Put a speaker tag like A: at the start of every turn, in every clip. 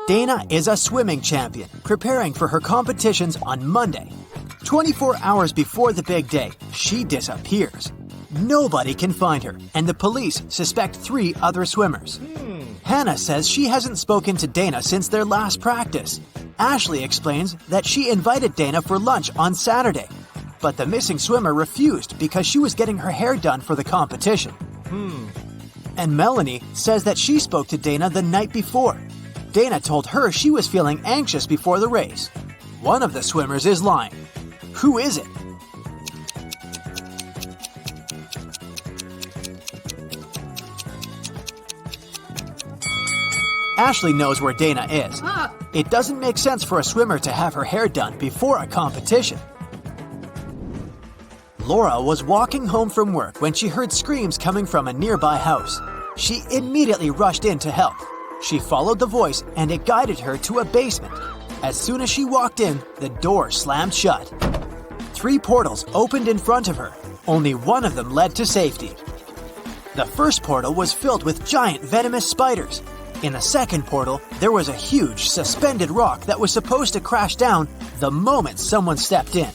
A: Dana is a swimming champion, preparing for her competitions on Monday. 24 hours before the big day, she disappears. Nobody can find her, and the police suspect 3 other swimmers. Hannah says she hasn't spoken to Dana since their last practice. Ashley explains that she invited Dana for lunch on Saturday, but the missing swimmer refused because she was getting her hair done for the competition. And Melanie says that she spoke to Dana the night before. Dana told her she was feeling anxious before the race. One of the swimmers is lying. Who is it? Ashley knows where Dana is. It doesn't make sense for a swimmer to have her hair done before a competition. Laura was walking home from work when she heard screams coming from a nearby house. She immediately rushed in to help. She followed the voice and it guided her to a basement. As soon as she walked in, the door slammed shut. 3 portals opened in front of her. Only one of them led to safety. The first portal was filled with giant venomous spiders. In the second portal, there was a huge suspended rock that was supposed to crash down the moment someone stepped in.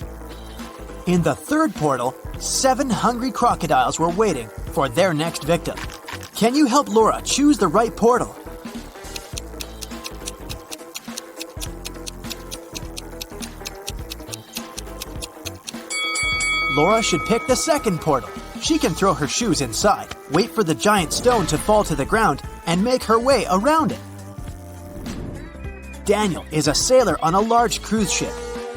A: In the third portal, 7 hungry crocodiles were waiting for their next victim. Can you help Laura choose the right portal? Laura should pick the second portal. She can throw her shoes inside, wait for the giant stone to fall to the ground, and make her way around it. Daniel is a sailor on a large cruise ship.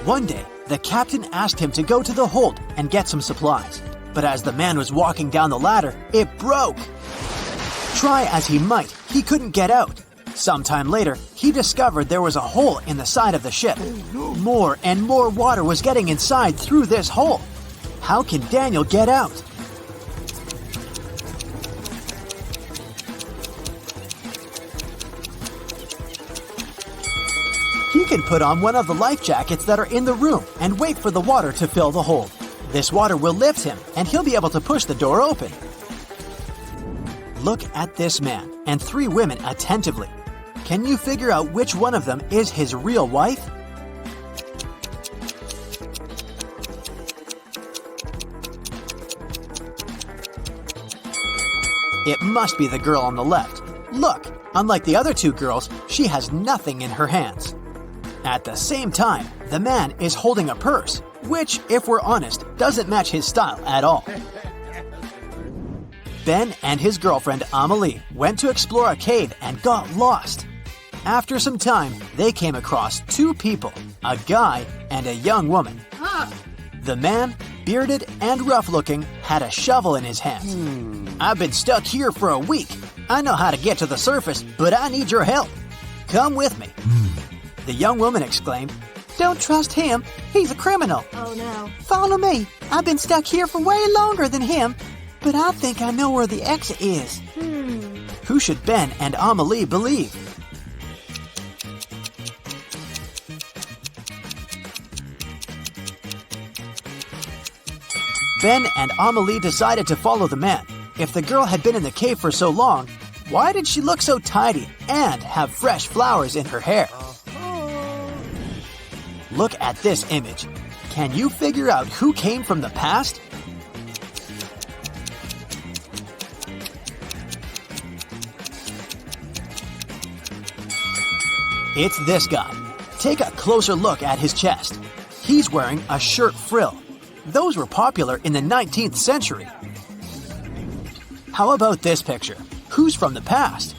A: One day, the captain asked him to go to the hold and get some supplies. But as the man was walking down the ladder, it broke. Try as he might, he couldn't get out. Sometime later, he discovered there was a hole in the side of the ship. More and more water was getting inside through this hole. How can Daniel get out? He can put on one of the life jackets that are in the room and wait for the water to fill the hole. This water will lift him and he'll be able to push the door open. Look at this man and 3 women attentively. Can you figure out which one of them is his real wife? It must be the girl on the left. Look, unlike the other 2 girls, she has nothing in her hands. At the same time, the man is holding a purse, which, if we're honest, doesn't match his style at all. Ben and his girlfriend Amelie went to explore a cave and got lost. After some time, they came across 2 people, a guy and a young woman. The man, bearded and rough-looking, had a shovel in his hands. I've been stuck here for a week. I know how to get to the surface, but I need your help. Come with me. The young woman exclaimed, Don't trust him. He's a criminal.
B: Oh, no.
A: Follow me. I've been stuck here for way longer than him, but I think I know where the exit is. Who should Ben and Amelie believe? Ben and Amelie decided to follow the man. If the girl had been in the cave for so long, why did she look so tidy and have fresh flowers in her hair? Look at this image. Can you figure out who came from the past? It's this guy. Take a closer look at his chest. He's wearing a shirt frill. Those were popular in the 19th century. How about this picture? Who's from the past?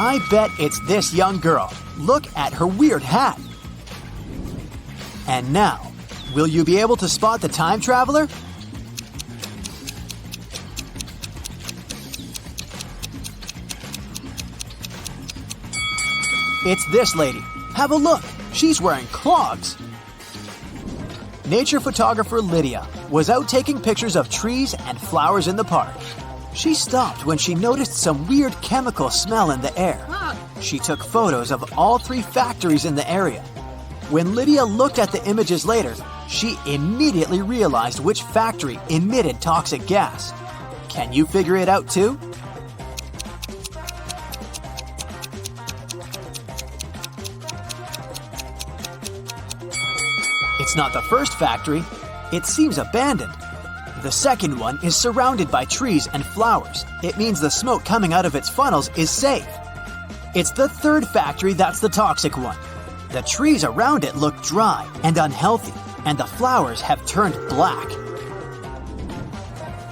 A: I bet it's this young girl. Look at her weird hat. And now, will you be able to spot the time traveler? It's this lady. Have a look. She's wearing clogs. Nature photographer Lydia was out taking pictures of trees and flowers in the park. She stopped when she noticed some weird chemical smell in the air. She took photos of all 3 factories in the area. When Lydia looked at the images later, She immediately realized which factory emitted toxic gas. Can you figure it out too? It's not the first factory. It seems abandoned. The second one is surrounded by trees and flowers. It means the smoke coming out of its funnels is safe. It's the third factory that's the toxic one. The trees around it look dry and unhealthy, and the flowers have turned black.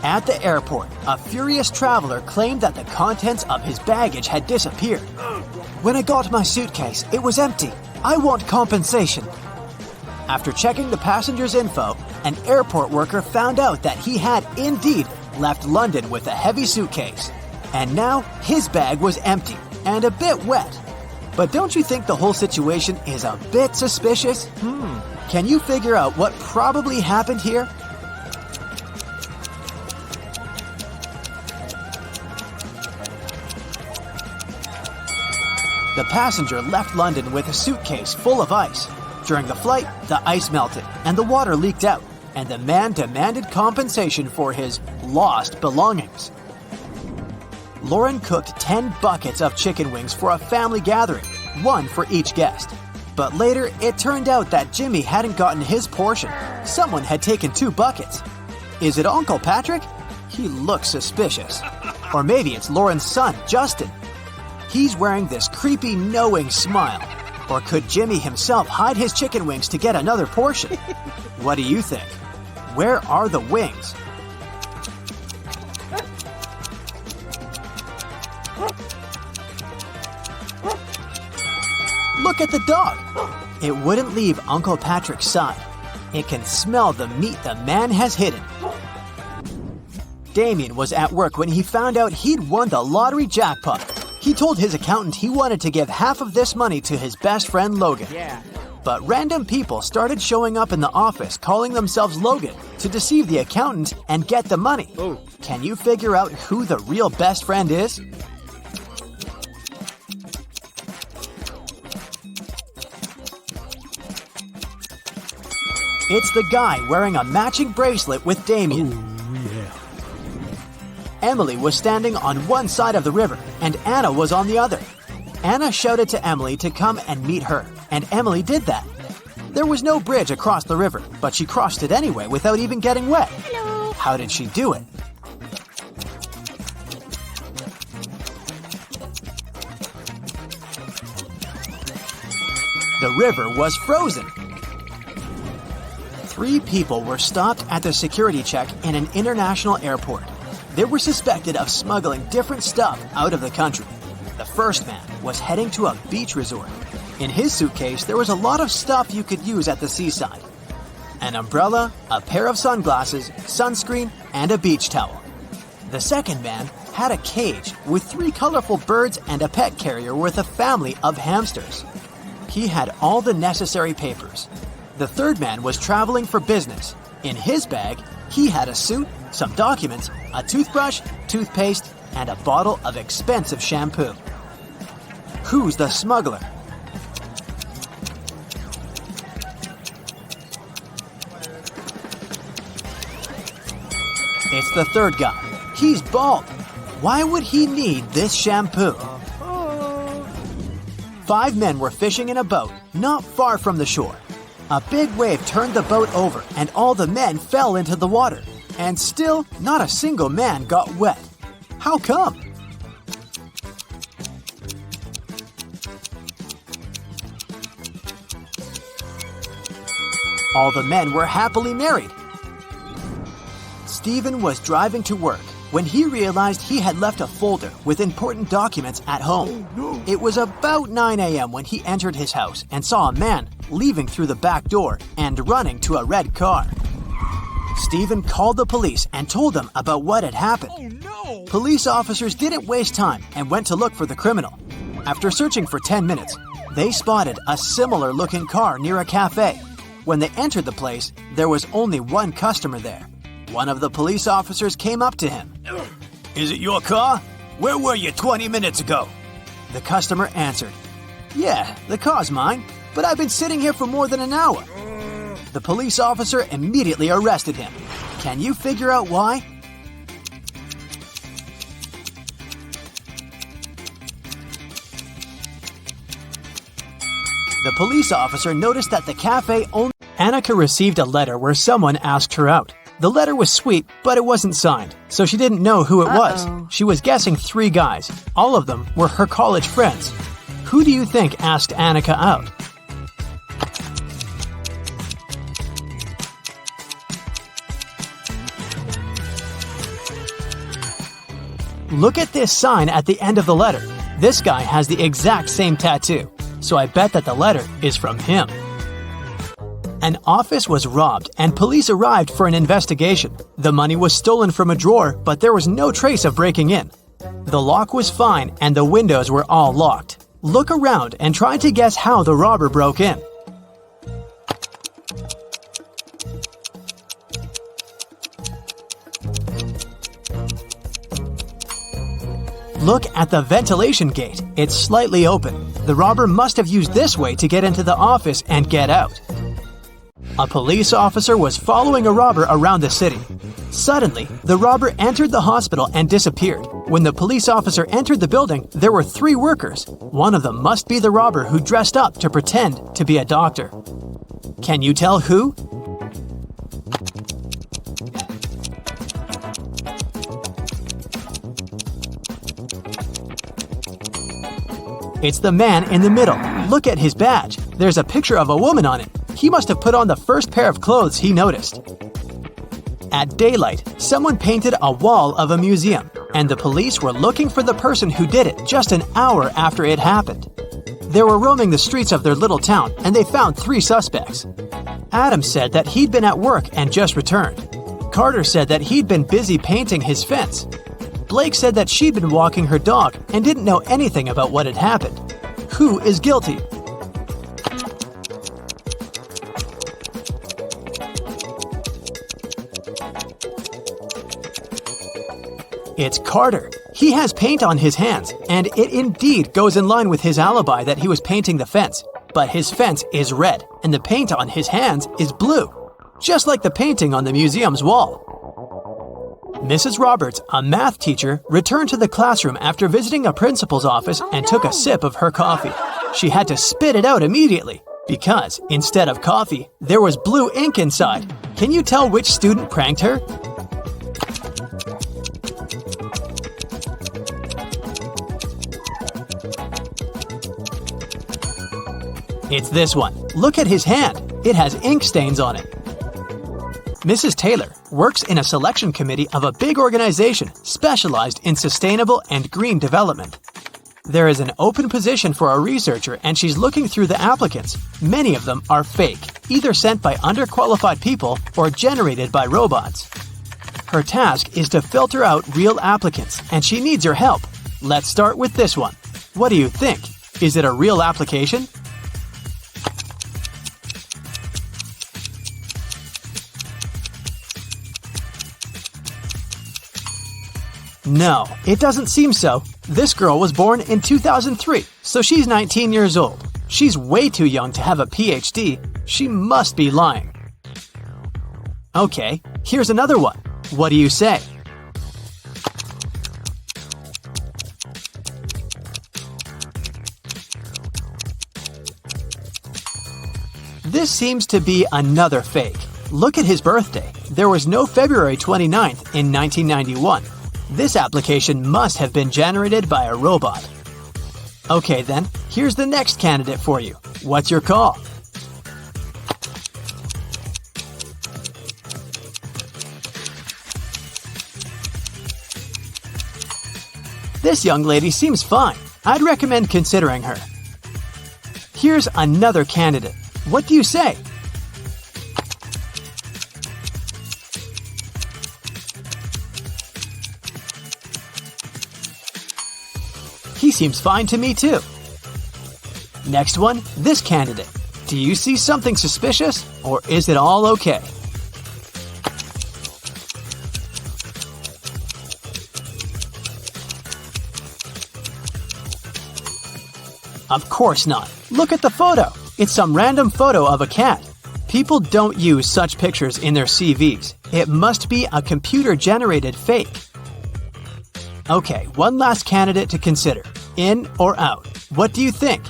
A: At the airport, a furious traveler claimed that the contents of his baggage had disappeared. When I got my suitcase, it was empty. I want compensation. After checking the passenger's info, an airport worker found out that he had indeed left London with a heavy suitcase. And now his bag was empty and a bit wet. But don't you think the whole situation is a bit suspicious? Can you figure out what probably happened here? The passenger left London with a suitcase full of ice. During the flight, the ice melted and the water leaked out, and the man demanded compensation for his lost belongings. Lauren cooked 10 buckets of chicken wings for a family gathering, one for each guest. But later, it turned out that Jimmy hadn't gotten his portion. Someone had taken 2 buckets. Is it Uncle Patrick? He looks suspicious. Or maybe it's Lauren's son, Justin. He's wearing this creepy, knowing smile. Or could Jimmy himself hide his chicken wings to get another portion? What do you think? Where are the wings? Look at the dog. It wouldn't leave Uncle Patrick's side. It can smell the meat the man has hidden. Damien was at work when he found out he'd won the lottery jackpot. He told his accountant he wanted to give half of this money to his best friend Logan. But random people started showing up in the office calling themselves Logan to deceive the accountant and get the money. Can you figure out who the real best friend is? It's the guy wearing a matching bracelet with Damien. Emily was standing on one side of the river, and Anna was on the other. Anna shouted to Emily to come and meet her, and Emily did that. There was no bridge across the river, but she crossed it anyway without even getting wet.
B: Hello.
A: How did she do it? The river was frozen. 3 people were stopped at the security check in an international airport. They were suspected of smuggling different stuff out of the country. The first man was heading to a beach resort. In his suitcase, there was a lot of stuff you could use at the seaside. An umbrella, a pair of sunglasses, sunscreen, and a beach towel. The second man had a cage with 3 colorful birds and a pet carrier with a family of hamsters. He had all the necessary papers. The third man was traveling for business. In his bag, he had a suit, some documents, a toothbrush, toothpaste, and a bottle of expensive shampoo. Who's the smuggler? It's the third guy. He's bald. Why would he need this shampoo? 5 men were fishing in a boat not far from the shore. A big wave turned the boat over and all the men fell into the water. And still, not a single man got wet. How come? All the men were happily married. Stephen was driving to work when he realized he had left a folder with important documents at home. It was about 9 a.m. when he entered his house and saw a man leaving through the back door and running to a red car. Stephen called the police and told them about what had happened. Police officers didn't waste time and went to look for the criminal. After searching for 10 minutes, they spotted a similar-looking car near a cafe. When they entered the place, there was only one customer there. One of the police officers came up to him. "Is it your car? Where were you 20 minutes ago?" The customer answered, "Yeah, the car's mine, but I've been sitting here for more than an hour." The police officer immediately arrested him. Can you figure out why? The police officer noticed that the cafe only... Annika received a letter where someone asked her out. The letter was sweet, but it wasn't signed, so she didn't know who it was. She was guessing 3 guys. All of them were her college friends. Who do you think asked Annika out? Look at this sign at the end of the letter. This guy has the exact same tattoo, so I bet that the letter is from him. An office was robbed and police arrived for an investigation. The money was stolen from a drawer, but there was no trace of breaking in. The lock was fine and the windows were all locked. Look around and try to guess how the robber broke in. Look at the ventilation gate. It's slightly open. The robber must have used this way to get into the office and get out. A police officer was following a robber around the city. Suddenly, the robber entered the hospital and disappeared. When the police officer entered the building, there were 3 workers. One of them must be the robber who dressed up to pretend to be a doctor. Can you tell who? It's the man in the middle. Look at his badge. There's a picture of a woman on it. He must have put on the first pair of clothes he noticed. At daylight, someone painted a wall of a museum, and the police were looking for the person who did it just an hour after it happened. They were roaming the streets of their little town, and they found 3 suspects. Adam said that he'd been at work and just returned. Carter said that he'd been busy painting his fence. Blake said that she'd been walking her dog and didn't know anything about what had happened. Who is guilty? It's Carter. He has paint on his hands, and it indeed goes in line with his alibi that he was painting the fence. But his fence is red, and the paint on his hands is blue, just like the painting on the museum's wall. Mrs. Roberts, a math teacher, returned to the classroom after visiting a principal's office and took a sip of her coffee. She had to spit it out immediately because, instead of coffee, there was blue ink inside. Can you tell which student pranked her? It's this one. Look at his hand. It has ink stains on it. Mrs. Taylor works in a selection committee of a big organization specialized in sustainable and green development. There is an open position for a researcher and she's looking through the applicants. Many of them are fake, either sent by underqualified people or generated by robots. Her task is to filter out real applicants and she needs your help. Let's start with this one. What do you think? Is it a real application? No, it doesn't seem so. This girl was born in 2003, so she's 19 years old. She's way too young to have a PhD. She must be lying. Okay, here's another one. What do you say? This seems to be another fake. Look at his birthday. There was no February 29th in 1991. This application must have been generated by a robot. Okay then, here's the next candidate for you. What's your call? This young lady seems fine. I'd recommend considering her. Here's another candidate. What do you say? He seems fine to me too. Next one, this candidate. Do you see something suspicious, or is it all okay? Of course not. Look at the photo. It's some random photo of a cat. People don't use such pictures in their CVs. It must be a computer-generated fake. Okay, one last candidate to consider. In or out? What do you think?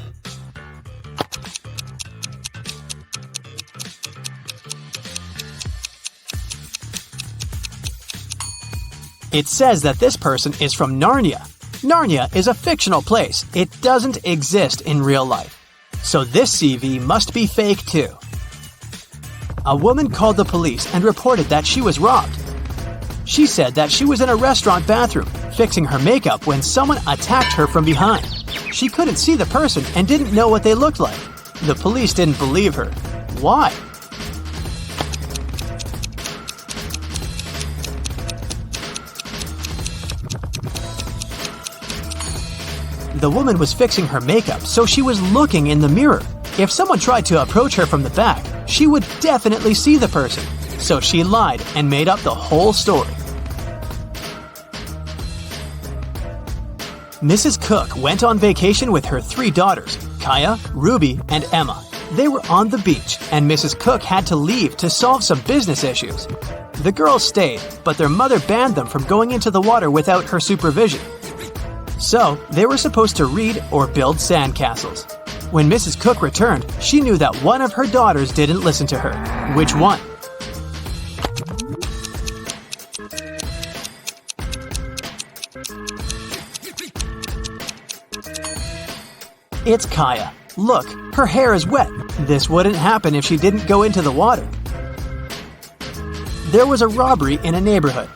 A: It says that this person is from Narnia. Narnia is a fictional place. It doesn't exist in real life. So this CV must be fake too. A woman called the police and reported that she was robbed. She said that she was in a restaurant bathroom, fixing her makeup when someone attacked her from behind. She couldn't see the person and didn't know what they looked like. The police didn't believe her. Why? The woman was fixing her makeup, so she was looking in the mirror. If someone tried to approach her from the back, she would definitely see the person. So she lied and made up the whole story. Mrs. Cook went on vacation with her 3 daughters, Kaya, Ruby, and Emma. They were on the beach, and Mrs. Cook had to leave to solve some business issues. The girls stayed, but their mother banned them from going into the water without her supervision. So, they were supposed to read or build sandcastles. When Mrs. Cook returned, she knew that one of her daughters didn't listen to her. Which one? It's Kaya. Look, her hair is wet. This wouldn't happen if she didn't go into the water. There was a robbery in a neighborhood.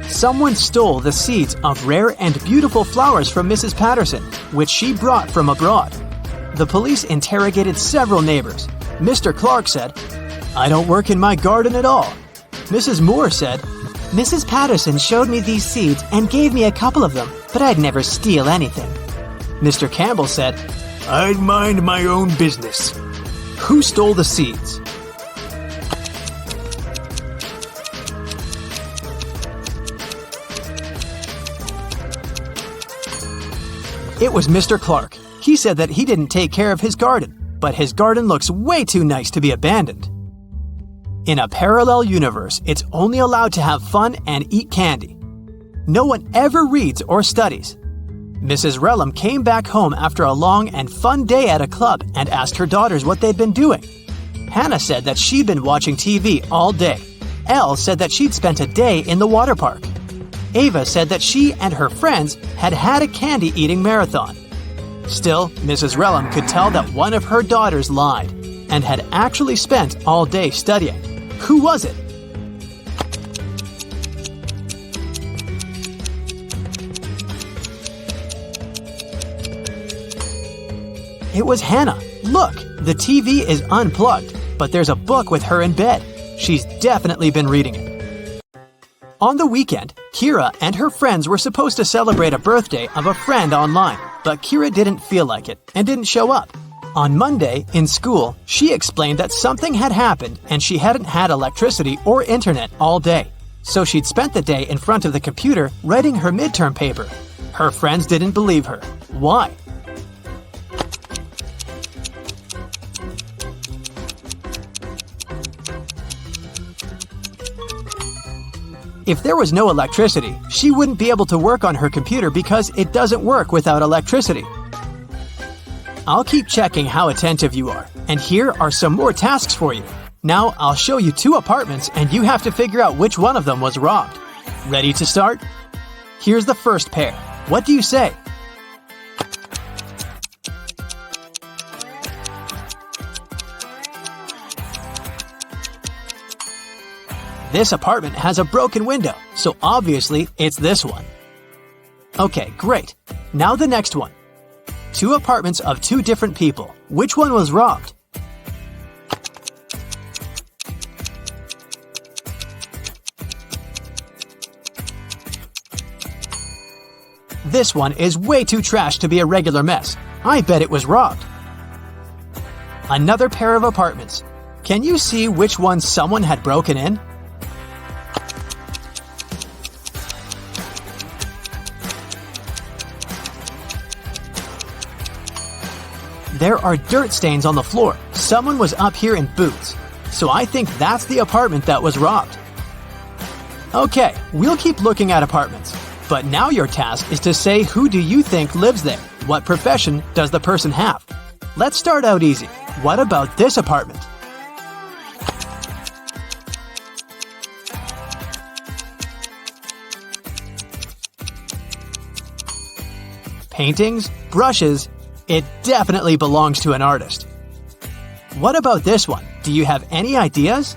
A: Someone stole the seeds of rare and beautiful flowers from Mrs. Patterson, which she brought from abroad. The police interrogated several neighbors. Mr. Clark said, "I don't work in my garden at all." Mrs. Moore said, "Mrs. Patterson showed me these seeds and gave me a couple of them, but I'd never steal anything." Mr. Campbell said, "I'd mind my own business." Who stole the seeds? It was Mr. Clark. He said that he didn't take care of his garden, but his garden looks way too nice to be abandoned. In a parallel universe, it's only allowed to have fun and eat candy. No one ever reads or studies. Mrs. Relham came back home after a long and fun day at a club and asked her daughters what they'd been doing. Hannah said that she'd been watching TV all day. Elle said that she'd spent a day in the water park. Ava said that she and her friends had had a candy-eating marathon. Still, Mrs. Relham could tell that one of her daughters lied and had actually spent all day studying. Who was it? It was Hannah. Look, the TV is unplugged, but there's a book with her in bed. She's definitely been reading it. On the weekend, Kira and her friends were supposed to celebrate a birthday of a friend online, but Kira didn't feel like it and didn't show up. On Monday, in school, she explained that something had happened and she hadn't had electricity or internet all day. So she'd spent the day in front of the computer writing her midterm paper. Her friends didn't believe her. Why? If there was no electricity, she wouldn't be able to work on her computer because it doesn't work without electricity. I'll keep checking how attentive you are, and here are some more tasks for you. Now I'll show you 2 apartments and you have to figure out which one of them was robbed. Ready to start? Here's the first pair. What do you say? This apartment has a broken window, so obviously it's this one. Okay, great. Now the next one. 2 apartments of 2 different people. Which one was robbed? This one is way too trash to be a regular mess. I bet it was robbed. Another pair of apartments. Can you see which one someone had broken in? There are dirt stains on the floor. Someone was up here in boots. so I think that's the apartment that was robbed. Okay, we'll keep looking at apartments. But now your task is to say who do you think lives there? What profession does the person have? Let's start out easy. What about this apartment? Paintings, brushes, it definitely belongs to an artist. What about this one? Do you have any ideas?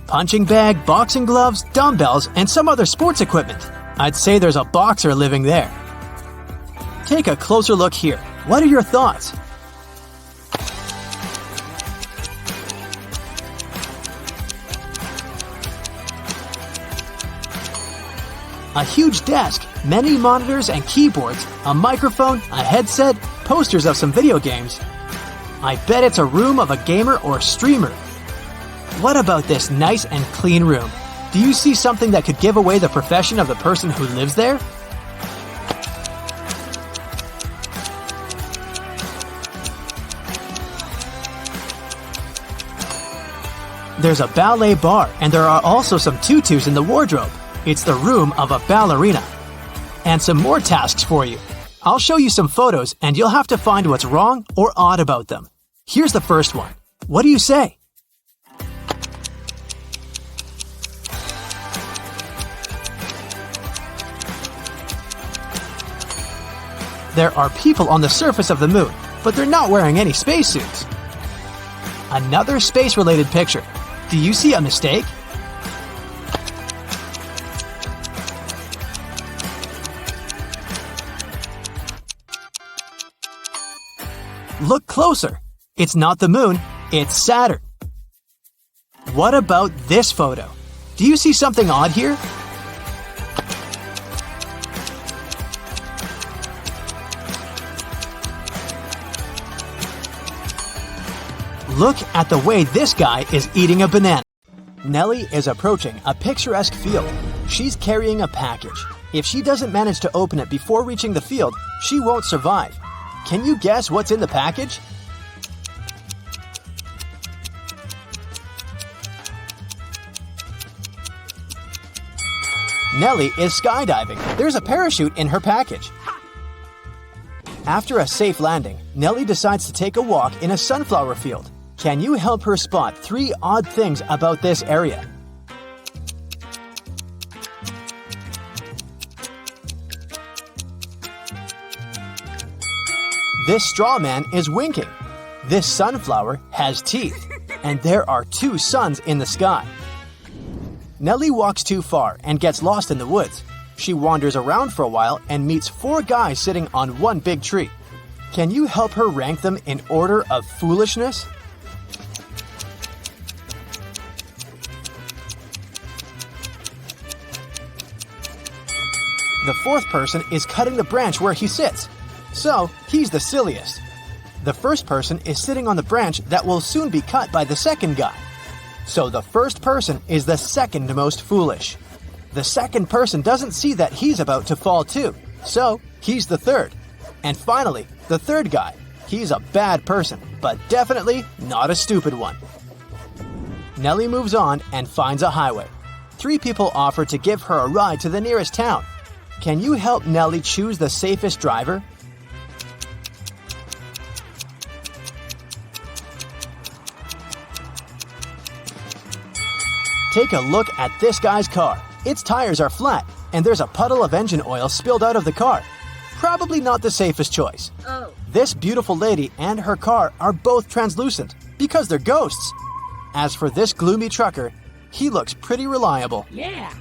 A: Punching bag, boxing gloves, dumbbells, and some other sports equipment. I'd say there's a boxer living there. Take a closer look here. What are your thoughts? A huge desk, many monitors and keyboards, a microphone, a headset, posters of some video games. I bet it's a room of a gamer or streamer. What about this nice and clean room? Do you see something that could give away the profession of the person who lives there? There's a ballet bar, and there are also some tutus in the wardrobe. It's the room of a ballerina. And some more tasks for you. I'll show you some photos, and you'll have to find what's wrong or odd about them. Here's the first one. What do you say? There are people on the surface of the moon, but they're not wearing any spacesuits. Another space-related picture. Do you see a mistake? Look closer. It's not the moon, it's Saturn. What about this photo? Do you see something odd here? Look at the way this guy is eating a banana. Nellie is approaching a picturesque field. She's carrying a package. If she doesn't manage to open it before reaching the field, she won't survive. Can you guess what's in the package? Nellie is skydiving. There's a parachute in her package. After a safe landing, Nellie decides to take a walk in a sunflower field. Can you help her spot 3 odd things about this area? This straw man is winking. This sunflower has teeth. And there are 2 suns in the sky. Nellie walks too far and gets lost in the woods. She wanders around for a while and meets 4 guys sitting on one big tree. Can you help her rank them in order of foolishness? The 4th person is cutting the branch where he sits. So, he's the silliest. The first person is sitting on the branch that will soon be cut by the second guy. So the first person is the second most foolish. The second person doesn't see that he's about to fall too. So, he's the third. And finally, the third guy. He's a bad person, but definitely not a stupid one. Nellie moves on and finds a highway. 3 people offer to give her a ride to the nearest town. Can you help Nellie choose the safest driver? Take a look at this guy's car. Its tires are flat, and there's a puddle of engine oil spilled out of the car. Probably not the safest choice.
B: Oh.
A: This beautiful lady and her car are both translucent, because they're ghosts. As for this gloomy trucker, he looks pretty reliable.
B: Yeah.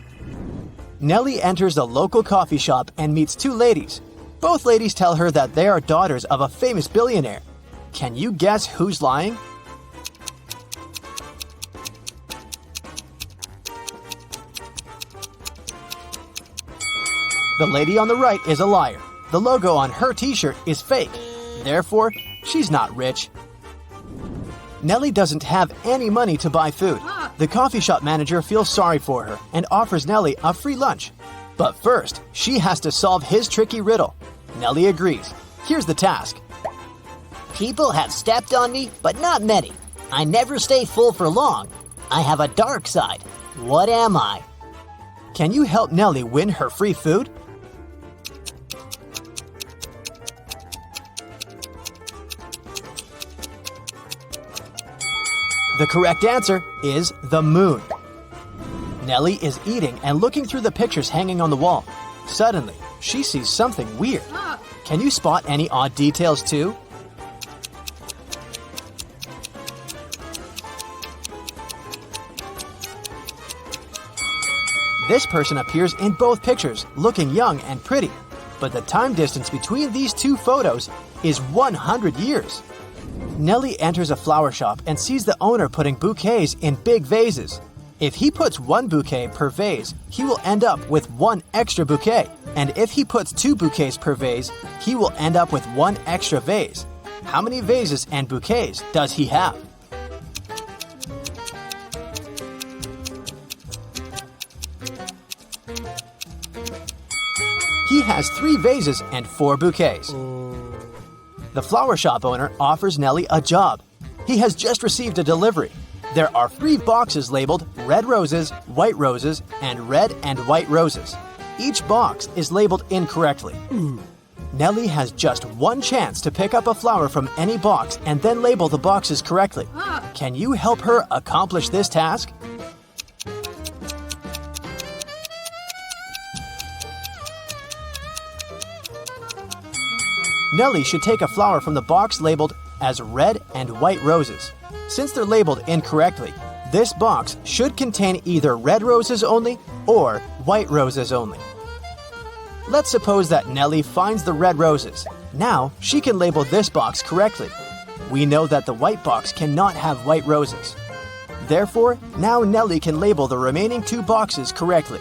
A: Nellie enters a local coffee shop and meets 2 ladies. Both ladies tell her that they are daughters of a famous billionaire. Can you guess who's lying? The lady on the right is a liar. The logo on her t-shirt is fake. Therefore, she's not rich. Nellie doesn't have any money to buy food. The coffee shop manager feels sorry for her and offers Nellie a free lunch. But first, she has to solve his tricky riddle. Nellie agrees. Here's the task.
B: People have stepped on me, but not many. I never stay full for long. I have a dark side. What am I?
A: Can you help Nellie win her free food? The correct answer is the moon. Nellie is eating and looking through the pictures hanging on the wall. Suddenly, she sees something weird. Can you spot any odd details too? This person appears in both pictures, looking young and pretty, but the time distance between these two photos is 100 years. Nellie enters a flower shop and sees the owner putting bouquets in big vases. If he puts one bouquet per vase, he will end up with one extra bouquet. And if he puts two bouquets per vase, he will end up with one extra vase. How many vases and bouquets does he have? He has 3 vases and 4 bouquets. The flower shop owner offers Nellie a job. He has just received a delivery. There are 3 boxes labeled red roses, white roses, and red and white roses. Each box is labeled incorrectly. Nellie has just one chance to pick up a flower from any box and then label the boxes correctly. Can you help her accomplish this task? Nellie should take a flower from the box labeled as red and white roses. Since they're labeled incorrectly, this box should contain either red roses only or white roses only. Let's suppose that Nellie finds the red roses. Now she can label this box correctly. We know that the white box cannot have white roses. Therefore, now Nellie can label the remaining 2 boxes correctly.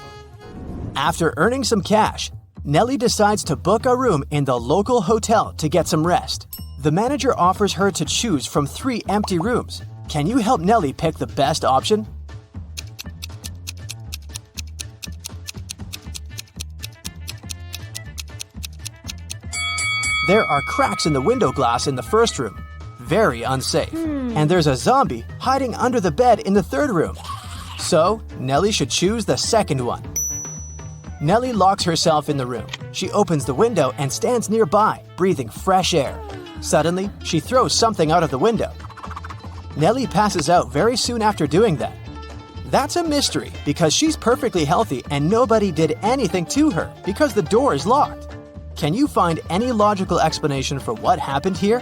A: After earning some cash, Nellie decides to book a room in the local hotel to get some rest. The manager offers her to choose from 3 empty rooms. Can you help Nellie pick the best option? There are cracks in the window glass in the first room. Very unsafe. And there's a zombie hiding under the bed in the third room. So, Nellie should choose the second one. Nellie locks herself in the room. She opens the window and stands nearby, breathing fresh air. Suddenly, she throws something out of the window. Nellie passes out very soon after doing that. That's a mystery because she's perfectly healthy and nobody did anything to her because the door is locked. Can you find any logical explanation for what happened here?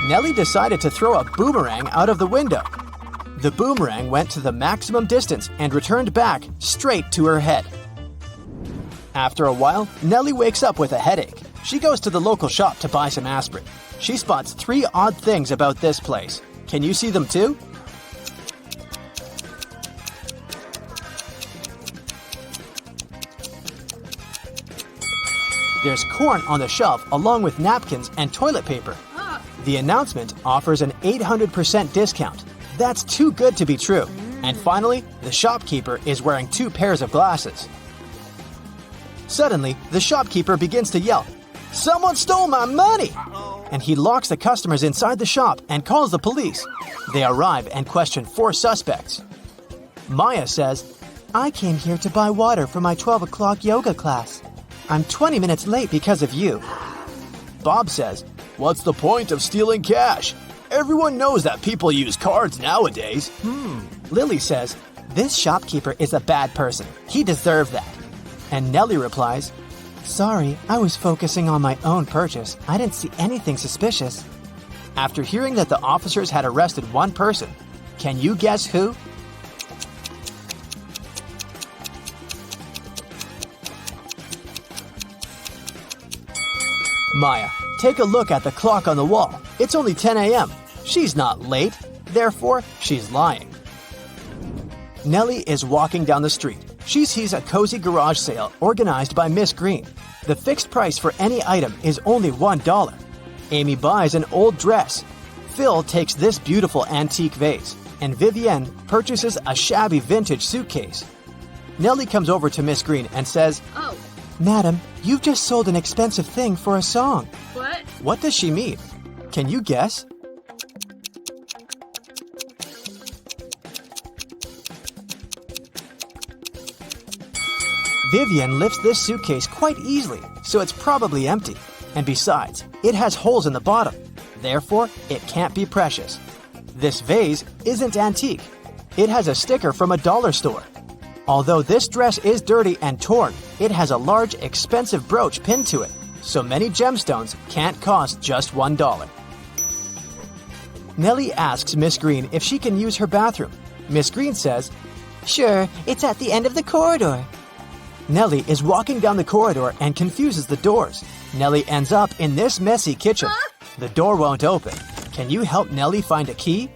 A: Nellie decided to throw a boomerang out of the window. The boomerang went to the maximum distance and returned back straight to her head. After a while, Nellie wakes up with a headache. She goes to the local shop to buy some aspirin. She spots 3 odd things about this place. Can you see them too? There's corn on the shelf along with napkins and toilet paper. The announcement offers an 800% discount. That's too good to be true. And finally, the shopkeeper is wearing 2 pairs of glasses. Suddenly, the shopkeeper begins to yell, "Someone stole my money!" And he locks the customers inside the shop and calls the police. They arrive and question 4 suspects. Maya says, "I came here to buy water for my 12 o'clock yoga class. I'm 20 minutes late because of you." Bob says, "What's the point of stealing cash? Everyone knows that people use cards nowadays." Lily says, "This shopkeeper is a bad person. He deserved that." And Nellie replies, "Sorry, I was focusing on my own purchase. I didn't see anything suspicious." After hearing that the officers had arrested one person, can you guess who? Maya, take a look at the clock on the wall. It's only 10 a.m. She's not late, therefore she's lying. Nellie is walking down the street. She sees a cozy garage sale organized by Miss Green. The fixed price for any item is only $1. Amy buys an old dress. Phil takes this beautiful antique vase, and Vivienne purchases a shabby vintage suitcase. Nellie comes over to Miss Green and says,
C: Oh,
A: "Madam, you've just sold an expensive thing for a song."
C: what?
A: What does she mean? Can you guess? Vivienne lifts this suitcase quite easily, so it's probably empty. And besides, it has holes in the bottom. Therefore, it can't be precious. This vase isn't antique. It has a sticker from a dollar store. Although this dress is dirty and torn, it has a large, expensive brooch pinned to it, so many gemstones can't cost just $1. Nellie asks Miss Green if she can use her bathroom. Miss Green says,
B: Sure, it's at the end of the corridor.
A: Nellie is walking down the corridor and confuses the doors. Nellie ends up in this messy kitchen. The door won't open. Can you help Nellie find a key?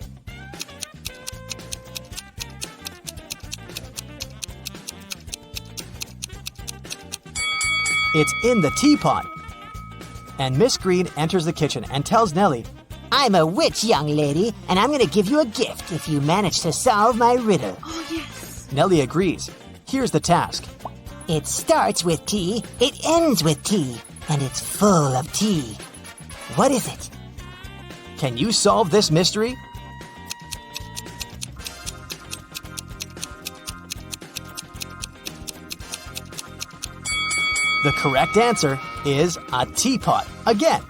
A: It's in the teapot. And Miss Green enters the kitchen and tells Nellie,
B: I'm a witch, young lady, and I'm gonna give you a gift if you manage to solve my riddle.
C: Oh, yes.
A: Nellie agrees. Here's the task.
B: It starts with T, it ends with T, and it's full of tea. What is it?
A: Can you solve this mystery? The correct answer is a teapot. Again.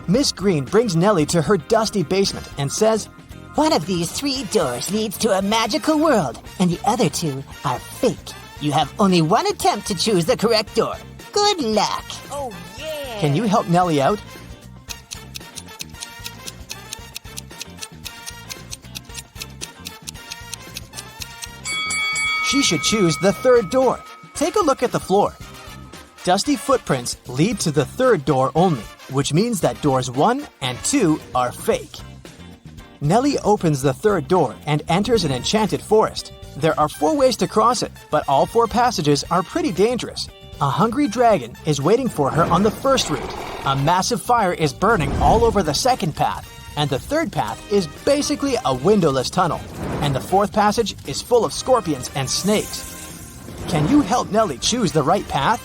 A: Miss Green brings Nellie to her dusty basement and says,
B: One of these 3 doors leads to a magical world, and the other 2 are fake. You have only one attempt to choose the correct door. Good luck.
C: Oh, yeah.
A: Can you help Nellie out? She should choose the 3rd door. Take a look at the floor. Dusty footprints lead to the 3rd door only, which means that doors 1 and 2 are fake. Nellie opens the 3rd door and enters an enchanted forest. There are 4 ways to cross it, but all 4 passages are pretty dangerous. A hungry dragon is waiting for her on the first route. A massive fire is burning all over the 2nd path. And the 3rd path is basically a windowless tunnel. And the 4th passage is full of scorpions and snakes. Can you help Nellie choose the right path?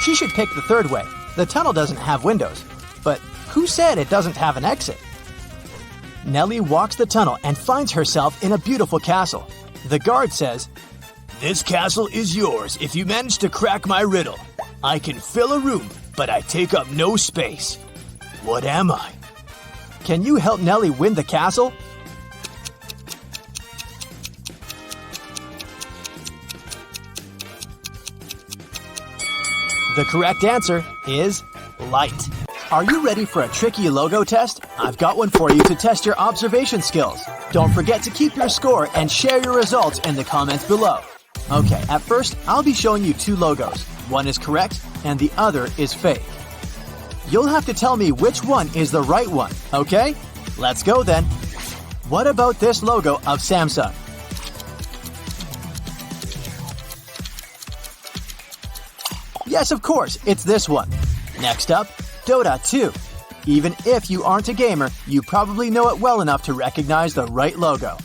A: She should pick the 3rd way. The tunnel doesn't have windows. But who said it doesn't have an exit? Nellie walks the tunnel and finds herself in a beautiful castle. The guard says, "This castle is yours if you manage to crack my riddle. I can fill a room, but I take up no space. What am I?" Can you help Nellie win the castle? The correct answer is light. Are you ready for a tricky logo test? I've got one for you to test your observation skills. Don't forget to keep your score and share your results in the comments below. Okay, at first, I'll be showing you 2 logos. One is correct, and the other is fake. You'll have to tell me which one is the right one, okay? Let's go then. What about this logo of Samsung? Yes, of course, it's this one. Next up, Dota 2. Even if you aren't a gamer, you probably know it well enough to recognize the right logo.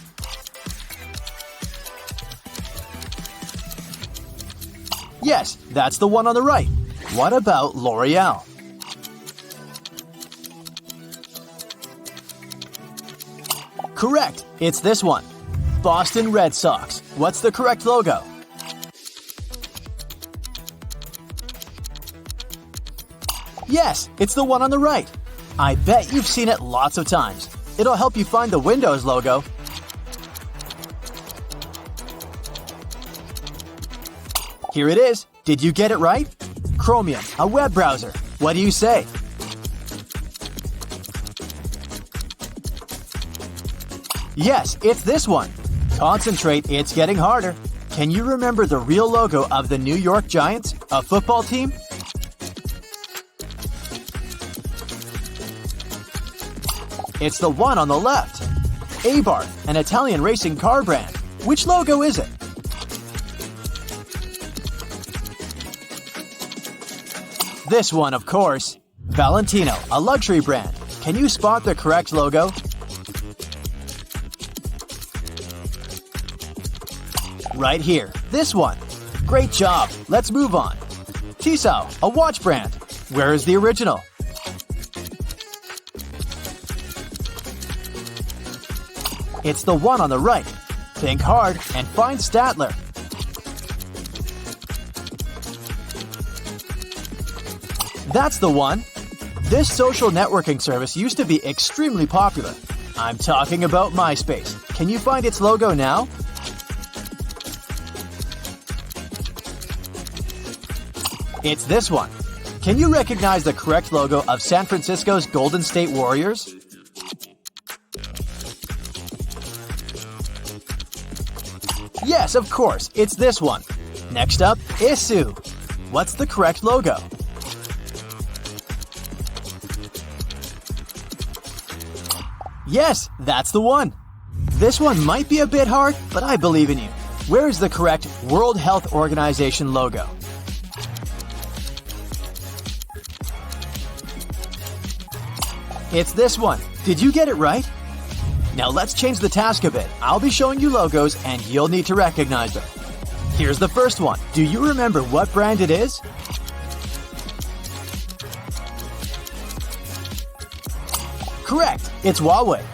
A: Yes, that's the one on the right. What about L'Oreal? Correct, it's this one. Boston Red Sox. What's the correct logo? Yes, it's the one on the right. I bet you've seen it lots of times. It'll help you find the Windows logo. Here it is. Did you get it right? Chromium, a web browser. What do you say? Yes, it's this one. Concentrate, it's getting harder. Can you remember the real logo of the New York Giants, a football team? It's the one on the left. Abarth, an Italian racing car brand. Which logo is it? this one, of course. Valentino, a luxury brand. Can you spot the correct logo? Right here, this one. Great job. Let's move on. Tissot, a watch brand. Where is the original? It's the one on the right. Think hard and find Statler. That's the one. This social networking service used to be extremely popular. I'm talking about MySpace. Can you find its logo now? It's this one. Can you recognize the correct logo of San Francisco's Golden State Warriors? Yes, of course, it's this one. Next up, Issuu. What's the correct logo? Yes, that's the one. This one might be a bit hard, but I believe in you. Where is the correct World Health Organization logo? It's this one. Did you get it right? Now let's change the task a bit. I'll be showing you logos and you'll need to recognize them. Here's the first one. Do you remember what brand it is? Correct. It's Huawei.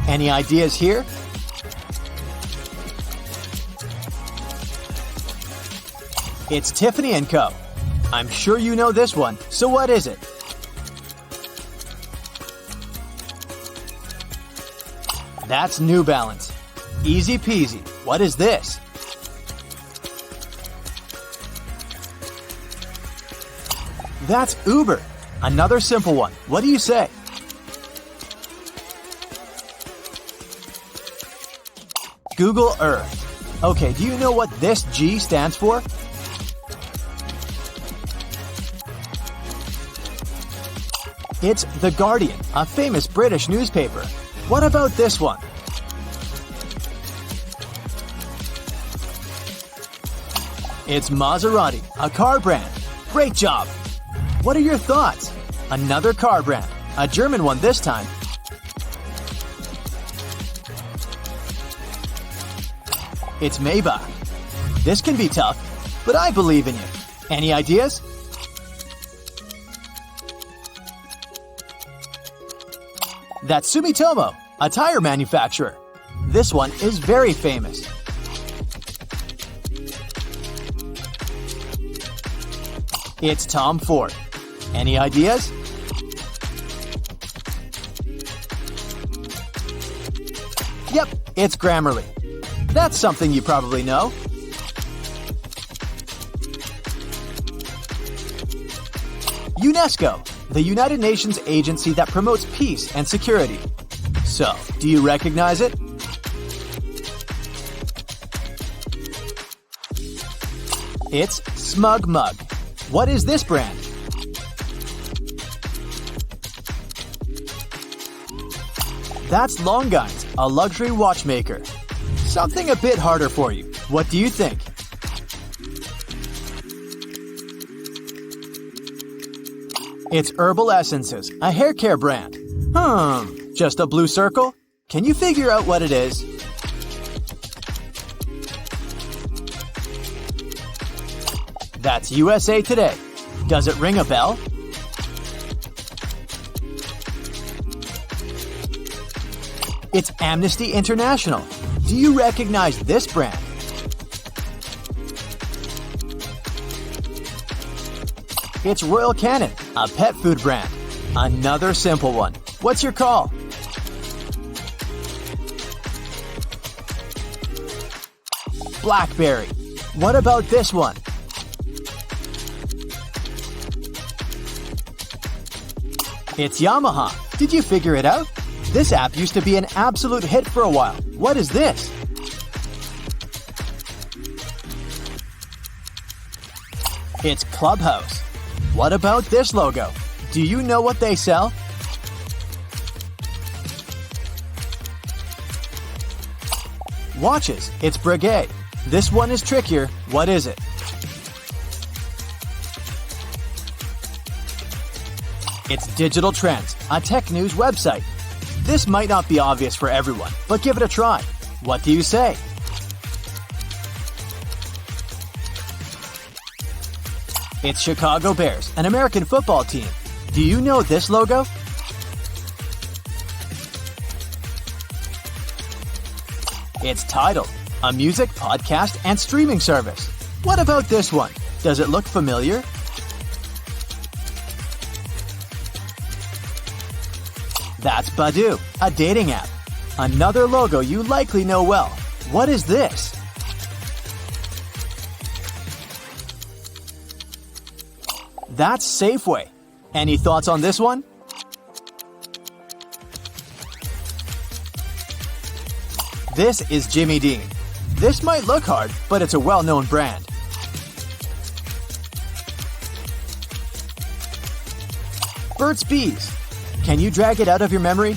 A: Any ideas here? It's Tiffany & Co. I'm sure you know this one, so what is it? That's New Balance. Easy peasy. What is this? That's Uber. Another simple one. What do you say? Google Earth. Okay, do you know what this G stands for? It's The Guardian, a famous British newspaper. What about this one? It's Maserati, a car brand. Great job! What are your thoughts? Another car brand, a German one this time. It's Maybach. This can be tough, but I believe in you. Any ideas? That's Sumitomo, a tire manufacturer. This one is very famous. It's Tom Ford. Any ideas? Yep, it's Grammarly. That's something you probably know. UNESCO, the United Nations agency that promotes peace and security. So, do you recognize it? It's Smug Mug. What is this brand? That's Longines, a luxury watchmaker. Something a bit harder for you. What do you think? It's Herbal Essences, a hair care brand. Just a blue circle? Can you figure out what it is? That's USA Today. Does it ring a bell? It's Amnesty International. Do you recognize this brand? It's Royal Canin, a pet food brand. Another simple one. What's your call? BlackBerry. What about this one? It's Yamaha. Did you figure it out? This app used to be an absolute hit for a while. What is this? It's Clubhouse. What about this logo? Do you know what they sell? Watches. It's Breguet. This one is trickier. What is it? It's Digital Trends, a tech news website. This might not be obvious for everyone, but give it a try. What do you say? It's Chicago Bears, an American football team. Do you know this logo? It's Tidal, a music, podcast, and streaming service. What about this one? Does it look familiar? That's Badoo, a dating app. Another logo you likely know well. What is this? That's Safeway. Any thoughts on this one? This is Jimmy Dean. This might look hard, but it's a well-known brand. Burt's Bees. Can you drag it out of your memory?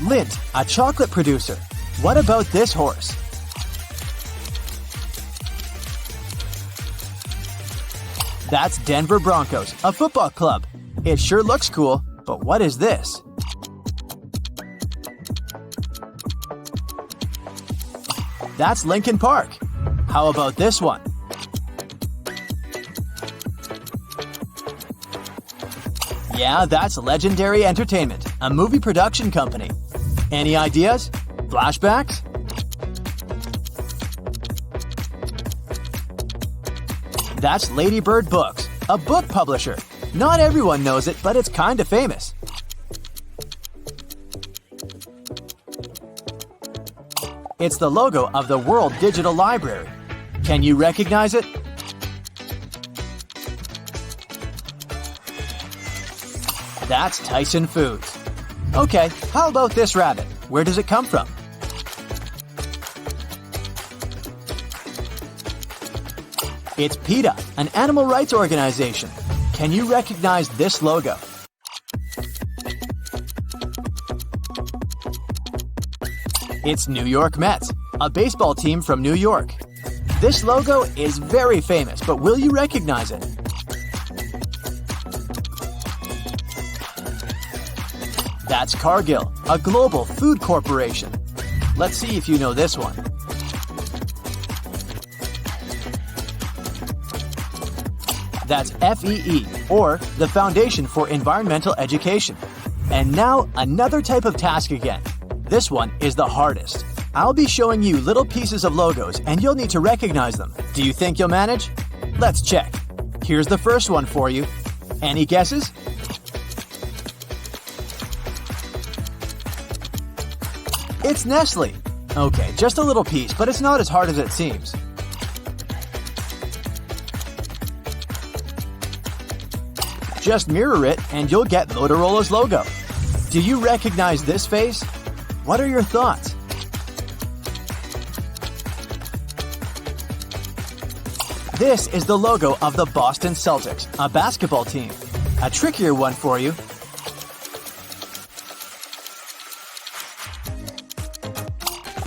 A: Lindt, a chocolate producer. What about this horse? That's Denver Broncos, a football club. It sure looks cool, but what is this? That's Lincoln Park. How about this one? Yeah, that's Legendary Entertainment, a movie production company. Any ideas? Flashbacks? That's Lady Bird Books, a book publisher. Not everyone knows it, but it's kinda famous. It's the logo of the World Digital Library. Can you recognize it? That's Tyson Foods. Okay, how about this rabbit? Where does it come from? It's PETA, an animal rights organization. Can you recognize this logo? It's New York Mets, a baseball team from New York. This logo is very famous, but will you recognize it? That's Cargill, a global food corporation. Let's see if you know this one. That's FEE, or the Foundation for Environmental Education. And now, another type of task again. This one is the hardest. I'll be showing you little pieces of logos, and you'll need to recognize them. Do you think you'll manage? Let's check. Here's the first one for you. Any guesses? It's Nestle. Okay, just a little piece, but it's not as hard as it seems. Just mirror it and you'll get Motorola's logo. Do you recognize this face? What are your thoughts? This is the logo of the Boston Celtics, a basketball team. A trickier one for you.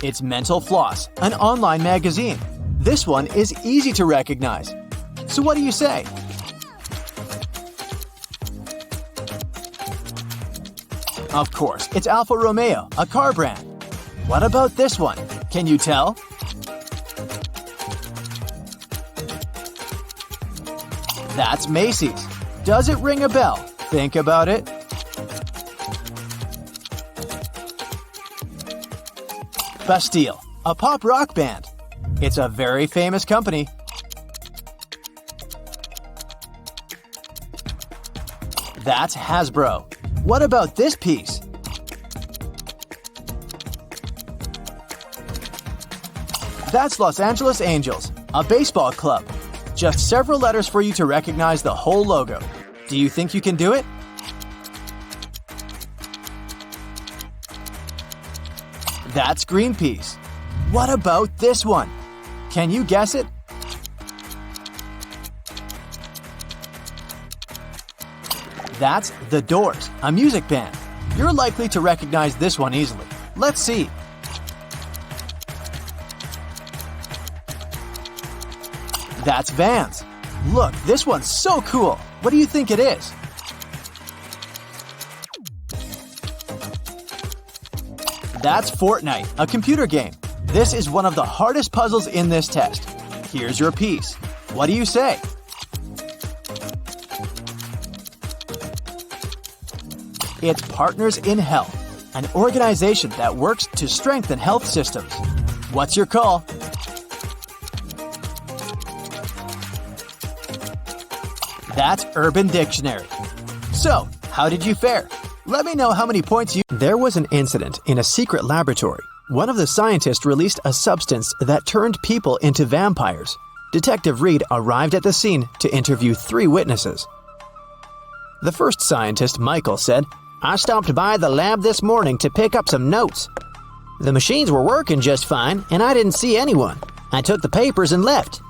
A: It's Mental Floss, an online magazine. This one is easy to recognize. So what do you say? Of course, it's Alfa Romeo, a car brand. What about this one? Can you tell? That's Macy's. Does it ring a bell? Think about it. Bastille, a pop rock band. It's a very famous company. That's Hasbro. What about this piece? That's Los Angeles Angels, a baseball club. Just several letters for you to recognize the whole logo. Do you think you can do it? That's Greenpeace. What about this one? Can you guess it? That's The Doors, a music band. You're likely to recognize this one easily. Let's see. That's Vans. Look, this one's so cool. What do you think it is? That's Fortnite, a computer game. This is one of the hardest puzzles in this test. Here's your piece. What do you say? It's Partners in Health, an organization that works to strengthen health systems. What's your call? That's Urban Dictionary. So, how did you fare? Let me know how many points you... There was an incident in a secret laboratory. One of the scientists released a substance that turned people into vampires. Detective Reed arrived at the scene to interview 3 witnesses. The first scientist, Michael, said, "I stopped by the lab this morning to pick up some notes. The machines were working just fine, and I didn't see anyone. I took the papers and left."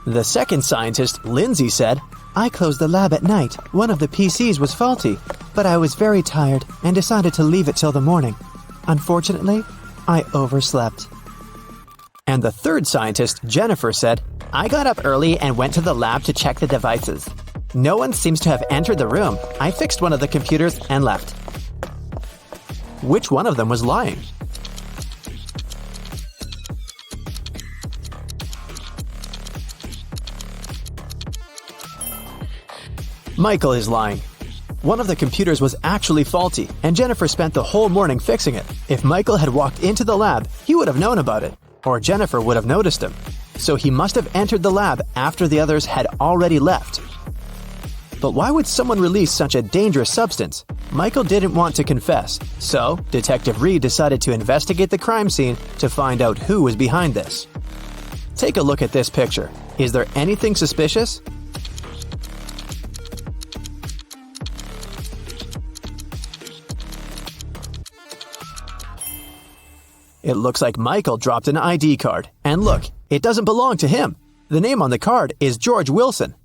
A: The second scientist, Lindsay, said, "I closed the lab at night. One of the PCs was faulty, but I was very tired and decided to leave it till the morning. Unfortunately, I overslept." And the third scientist, Jennifer, said, "I got up early and went to the lab to check the devices. No one seems to have entered the room. I fixed one of the computers and left." Which one of them was lying? Michael is lying. One of the computers was actually faulty, and Jennifer spent the whole morning fixing it. If Michael had walked into the lab, he would have known about it, or Jennifer would have noticed him. So he must have entered the lab after the others had already left. But why would someone release such a dangerous substance? Michael didn't want to confess, so Detective Reed decided to investigate the crime scene to find out who was behind this. Take a look at this picture. Is there anything suspicious? It looks like Michael dropped an ID card. And look, it doesn't belong to him. The name on the card is George Wilson.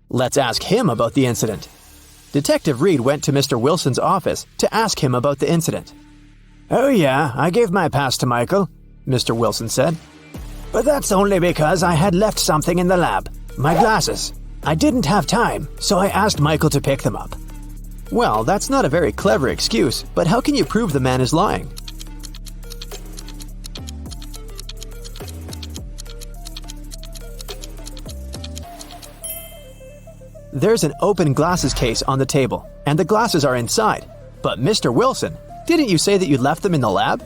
A: Let's ask him about the incident. Detective Reed went to Mr. Wilson's office to ask him about the incident. "Oh yeah, I gave my pass to Michael," Mr. Wilson said. "But that's only because I had left something in the lab. My glasses. I didn't have time, so I asked Michael to pick them up." Well, that's not a very clever excuse, but how can you prove the man is lying? There's an open glasses case on the table, and the glasses are inside. But Mr. Wilson, didn't you say that you left them in the lab?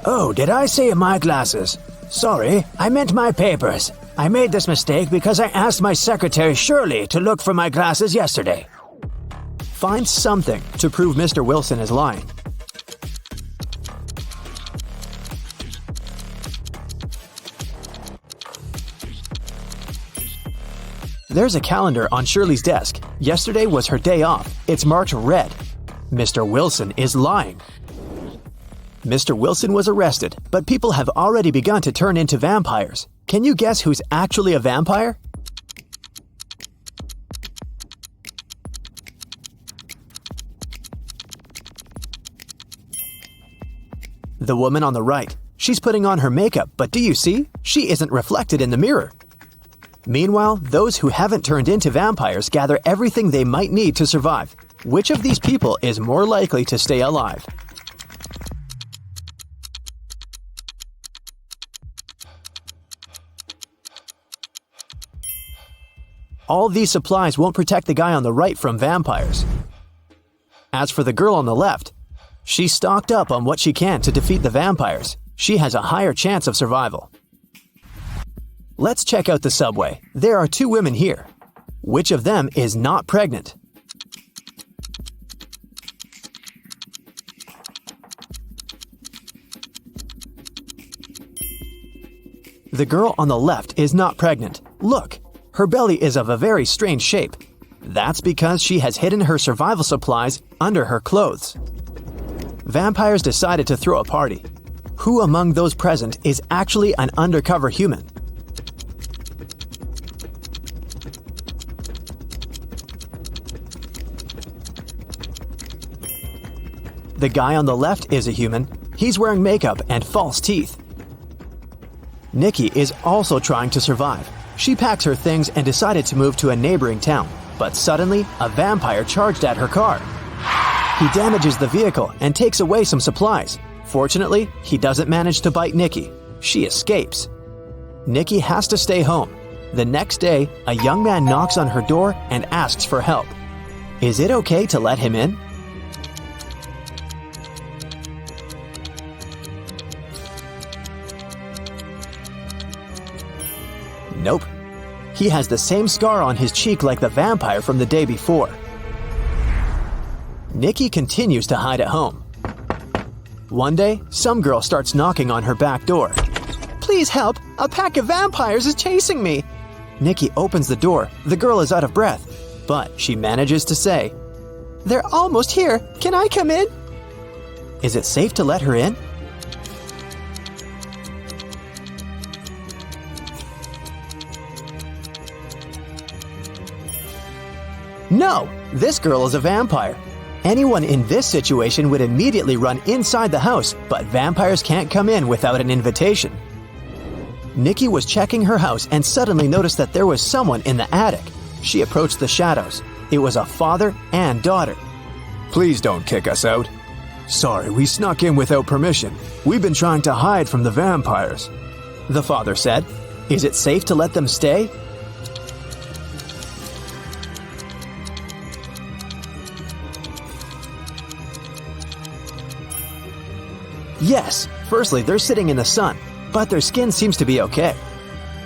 D: "Oh, did I say my glasses? Sorry, I meant my papers. I made this mistake because I asked my secretary Shirley to look for my glasses yesterday."
A: Find something to prove Mr. Wilson is lying. There's a calendar on Shirley's desk. Yesterday was her day off. It's marked red. Mr. Wilson is lying. Mr. Wilson was arrested, but people have already begun to turn into vampires. Can you guess who's actually a vampire? The woman on the right. She's putting on her makeup, but do you see? She isn't reflected in the mirror. Meanwhile, those who haven't turned into vampires gather everything they might need to survive. Which of these people is more likely to stay alive? All these supplies won't protect the guy on the right from vampires. As for the girl on the left, she's stocked up on what she can to defeat the vampires. She has a higher chance of survival. Let's check out the subway. There are 2 women here. Which of them is not pregnant? The girl on the left is not pregnant. Look, her belly is of a very strange shape. That's because she has hidden her survival supplies under her clothes. Vampires decided to throw a party. Who among those present is actually an undercover human? The guy on the left is a human. He's wearing makeup and false teeth. Nikki is also trying to survive. She packs her things and decided to move to a neighboring town, but suddenly a vampire charged at her car. He damages the vehicle and takes away some supplies. Fortunately, he doesn't manage to bite Nikki. She escapes. Nikki has to stay home. The next day, a young man knocks on her door and asks for help. Is it okay to let him in? Nope. He has the same scar on his cheek like the vampire from the day before. Nikki continues to hide at home. One day, some girl starts knocking on her back door. Please help! A pack of vampires is chasing me! Nikki opens the door. The girl is out of breath, but she manages to say, They're almost here. Can I come in? Is it safe to let her in? No! This girl is a vampire. Anyone in this situation would immediately run inside the house, but vampires can't come in without an invitation. Nikki was checking her house and suddenly noticed that there was someone in the attic. She approached the shadows. It was a father and daughter. Please don't kick us out. Sorry, we snuck in without permission. We've been trying to hide from the vampires. The father said, Is it safe to let them stay? Yes, firstly, they're sitting in the sun, but their skin seems to be okay.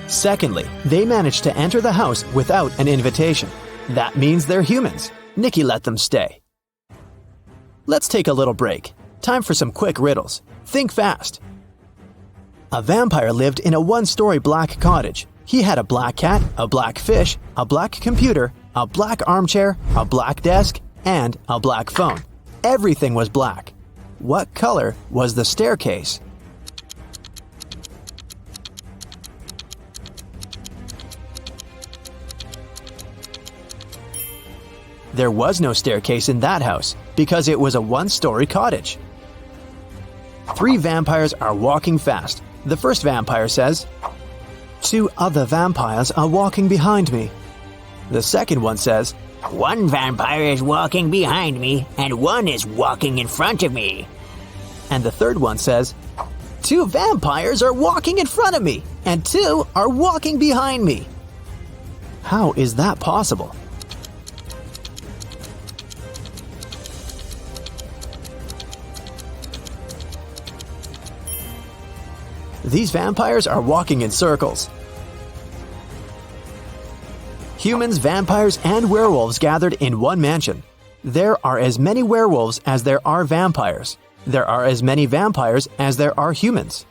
A: Secondly, they managed to enter the house without an invitation. That means they're humans. Nikki let them stay. Let's take a little break. Time for some quick riddles. Think fast. A vampire lived in a one-story black cottage. He had a black cat, a black fish, a black computer, a black armchair, a black desk, and a black phone. Everything was black. What color was the staircase? There was no staircase in that house because it was a one-story cottage. 3 vampires are walking fast. The first vampire says, 2 other vampires are walking behind me. The second one says,
B: 1 vampire is walking behind me, and 1 is walking in front of me.
A: And the third one says, 2 vampires are walking in front of me, and 2 are walking behind me. How is that possible? These vampires are walking in circles. Humans, vampires, and werewolves gathered in one mansion. There are as many werewolves as there are vampires. There are as many vampires as there are humans.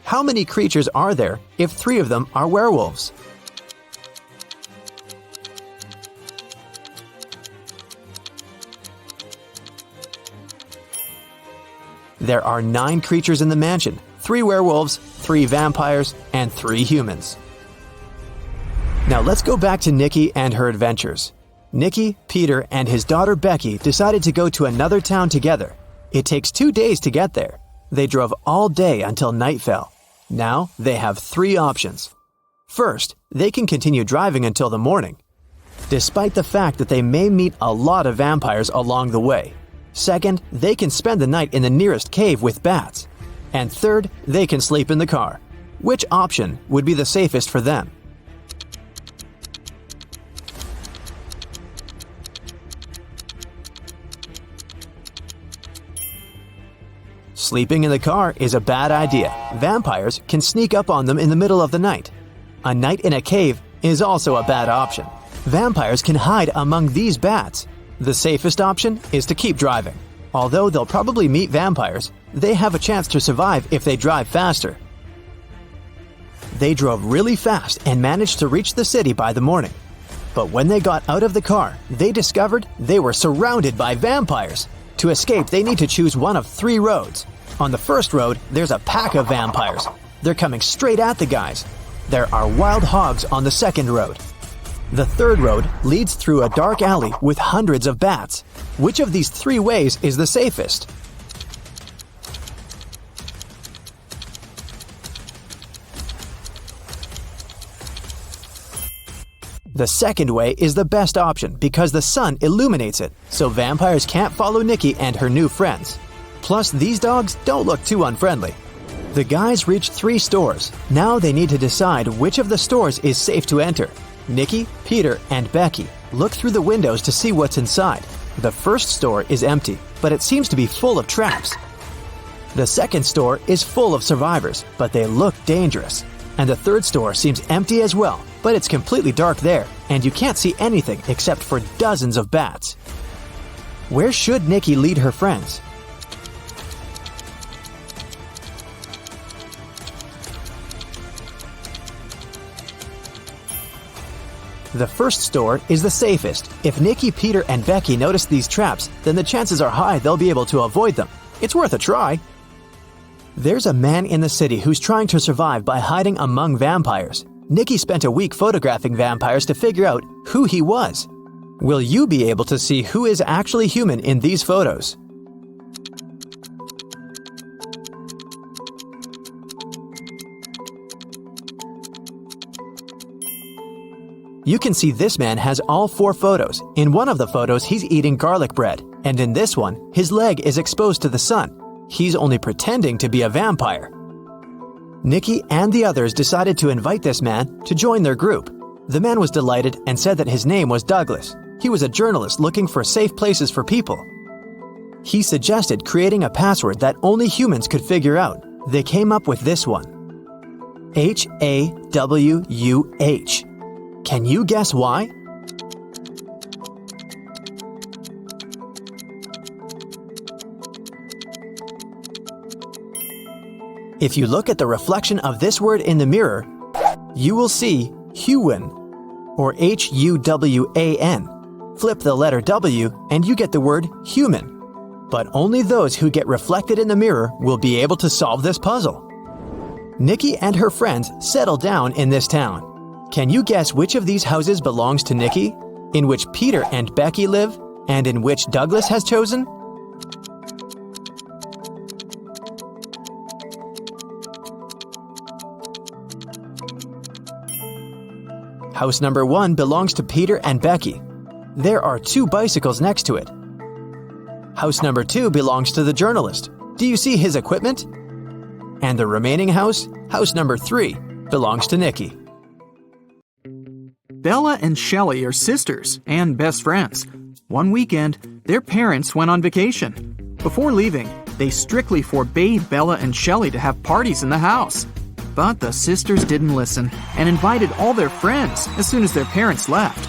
A: How many creatures are there if 3 of them are werewolves? There are 9 creatures in the mansion, 3 werewolves, 3 vampires, and 3 humans. Now let's go back to Nikki and her adventures. Nikki, Peter, and his daughter Becky decided to go to another town together. It takes 2 days to get there. They drove all day until night fell. Now they have 3 options. First, they can continue driving until the morning, despite the fact that they may meet a lot of vampires along the way. Second, they can spend the night in the nearest cave with bats. And third, they can sleep in the car. Which option would be the safest for them? Sleeping in the car is a bad idea. Vampires can sneak up on them in the middle of the night. A night in a cave is also a bad option. Vampires can hide among these bats. The safest option is to keep driving. Although they'll probably meet vampires, they have a chance to survive if they drive faster. They drove really fast and managed to reach the city by the morning. But when they got out of the car, they discovered they were surrounded by vampires. To escape, they need to choose one of 3 roads. On the first road, there's a pack of vampires. They're coming straight at the guys. There are wild hogs on the second road. The third road leads through a dark alley with hundreds of bats. Which of these 3 ways is the safest? The second way is the best option because the sun illuminates it, so vampires can't follow Nikki and her new friends. Plus, these dogs don't look too unfriendly. The guys reached 3 stores. Now they need to decide which of the stores is safe to enter. Nikki, Peter, and Becky look through the windows to see what's inside. The first store is empty, but it seems to be full of traps. The second store is full of survivors, but they look dangerous. And the third store seems empty as well, but it's completely dark there, and you can't see anything except for dozens of bats. Where should Nikki lead her friends? The first store is the safest. If Nikki, Peter, and Becky notice these traps, then the chances are high they'll be able to avoid them. It's worth a try. There's a man in the city who's trying to survive by hiding among vampires. Nikki spent a week photographing vampires to figure out who he was. Will you be able to see who is actually human in these photos? You can see this man has all 4 photos. In one of the photos, he's eating garlic bread, and in this one, his leg is exposed to the sun. He's only pretending to be a vampire. Nikki and the others decided to invite this man to join their group. The man was delighted and said that his name was Douglas. He was a journalist looking for safe places for people. He suggested creating a password that only humans could figure out. They came up with this one: HAWUH. Can you guess why? If you look at the reflection of this word in the mirror, you will see Huwan, or Huwan. Flip the letter W and you get the word human. But only those who get reflected in the mirror will be able to solve this puzzle. Nikki and her friends settle down in this town. Can you guess which of these houses belongs to Nikki, in which Peter and Becky live, and in which Douglas has chosen? House number 1 belongs to Peter and Becky. There are 2 bicycles next to it. House number 2 belongs to the journalist. Do you see his equipment? And the remaining house, house number 3, belongs to Nikki.
E: Bella and Shelley are sisters and best friends. One weekend, their parents went on vacation. Before leaving, they strictly forbade Bella and Shelley to have parties in the house. But the sisters didn't listen and invited all their friends as soon as their parents left.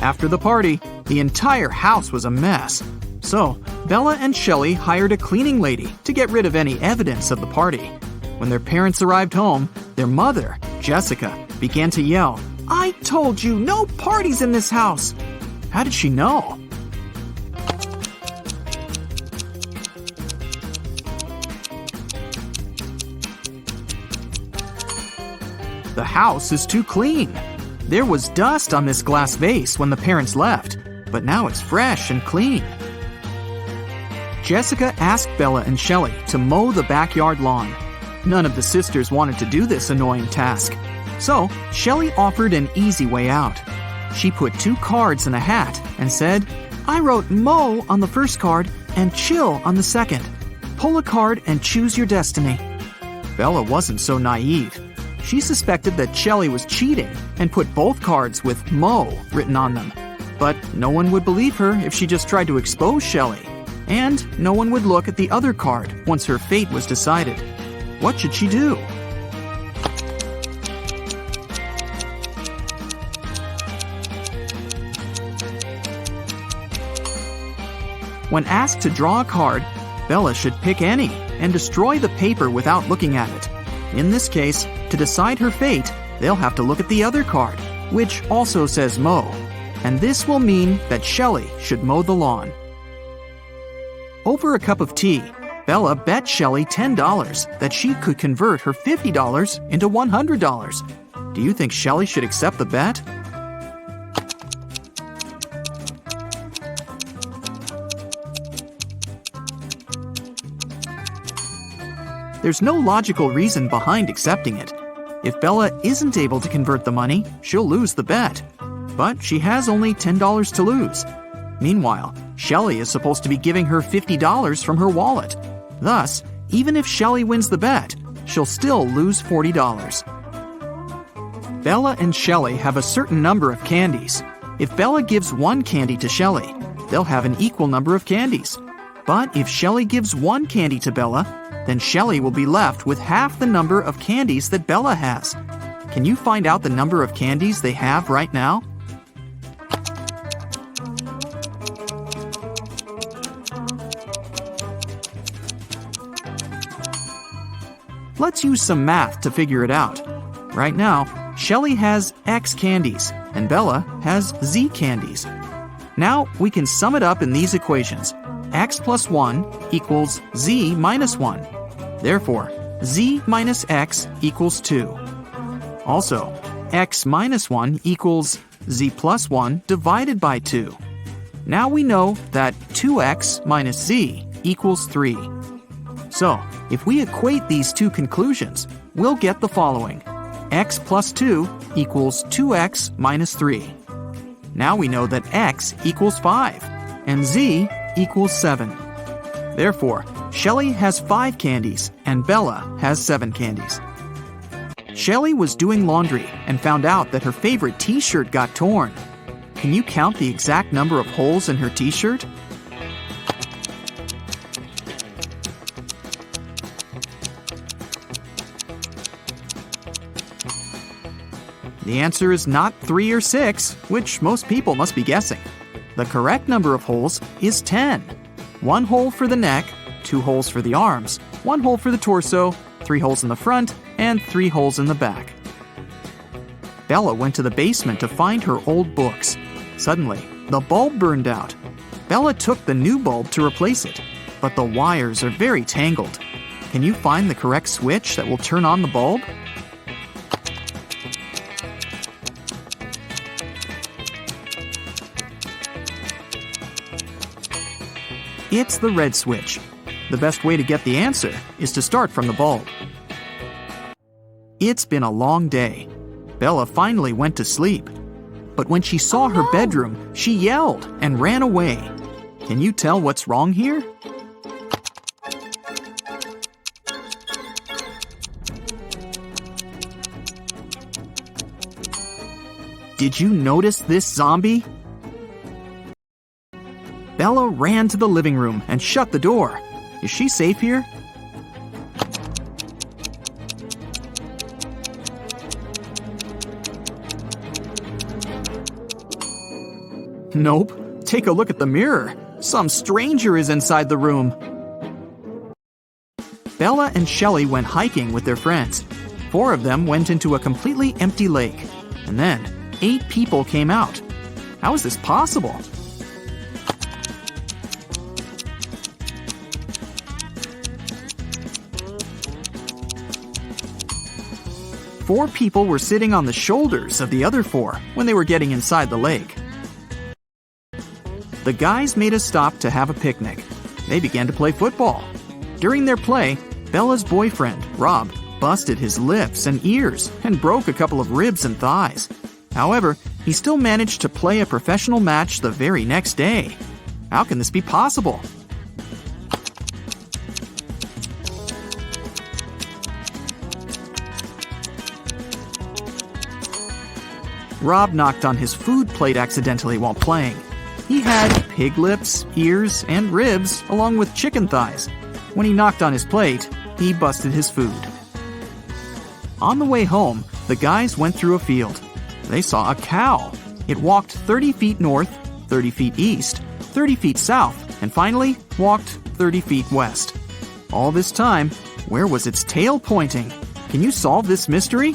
E: After the party, the entire house was a mess. So, Bella and Shelley hired a cleaning lady to get rid of any evidence of the party. When their parents arrived home, their mother, Jessica, began to yell, "I told you, no parties in this house!" How did she know? The house is too clean. There was dust on this glass vase when the parents left, but now it's fresh and clean. Jessica asked Bella and Shelley to mow the backyard lawn. None of the sisters wanted to do this annoying task. So, Shelley offered an easy way out. She put 2 cards in a hat and said, "I wrote mow on the first card and chill on the second. Pull a card and choose your destiny." Bella wasn't so naive. She suspected that Shelley was cheating and put both cards with mow written on them. But no one would believe her if she just tried to expose Shelley. And no one would look at the other card once her fate was decided. What should she do? When asked to draw a card, Bella should pick any and destroy the paper without looking at it. In this case, to decide her fate, they'll have to look at the other card, which also says mow. And this will mean that Shelley should mow the lawn. Over a cup of tea, Bella bet Shelley $10 that she could convert her $50 into $100. Do you think Shelley should accept the bet? There's no logical reason behind accepting it. If Bella isn't able to convert the money, she'll lose the bet. but she has only $10 to lose. Meanwhile, Shelley is supposed to be giving her $50 from her wallet. Thus, even if Shelley wins the bet, she'll still lose $40. Bella and Shelley have a certain number of candies. If Bella gives one candy to Shelley, they'll have an equal number of candies. But if Shelley gives one candy to Bella, then Shelley will be left with half the number of candies that Bella has. Can you find out the number of candies they have right now? Let's use some math to figure it out. Right now, Shelley has X candies and Bella has Z candies. Now we can sum it up in these equations. X plus 1 equals Z minus 1. Therefore, Z minus X equals 2. Also, X minus 1 equals Z plus 1 divided by 2. Now we know that 2X minus Z equals 3. So, if we equate these two conclusions, we'll get the following. X plus 2 equals 2X minus 3. Now we know that X equals 5 and Z equals 7. Therefore, Shelley has 5 candies and Bella has 7 candies. Shelley was doing laundry and found out that her favorite t-shirt got torn. Can you count the exact number of holes in her t-shirt? The answer is not 3 or 6, which most people must be guessing. The correct number of holes is 10. 1 hole for the neck, 2 holes for the arms, 1 hole for the torso, 3 holes in the front, and 3 holes in the back. Bella went to the basement to find her old books. Suddenly, the bulb burned out. Bella took the new bulb to replace it, but the wires are very tangled. Can you find the correct switch that will turn on the bulb? It's the red switch. The best way to get the answer is to start from the bulb. It's been a long day. Bella finally went to sleep. But when she saw her bedroom, she yelled and ran away. Can you tell what's wrong here? Did you notice this zombie? Bella ran to the living room and shut the door. Is she safe here? Nope. Take a look at the mirror. Some stranger is inside the room. Bella and Shelley went hiking with their friends. 4 of them went into a completely empty lake. And then 8 people came out. How is this possible? Four people were sitting on the shoulders of the other 4 when they were getting inside the lake. The guys made a stop to have a picnic. They began to play football. During their play, Bella's boyfriend, Rob, busted his lips and ears and broke a couple of ribs and thighs. However, he still managed to play a professional match the very next day. How can this be possible? Rob knocked on his food plate accidentally while playing. He had pig lips, ears, and ribs, along with chicken thighs. When he knocked on his plate, he busted his food. On the way home, the guys went through a field. They saw a cow. It walked 30 feet north, 30 feet east, 30 feet south, and finally walked 30 feet west. All this time, where was its tail pointing? Can you solve this mystery?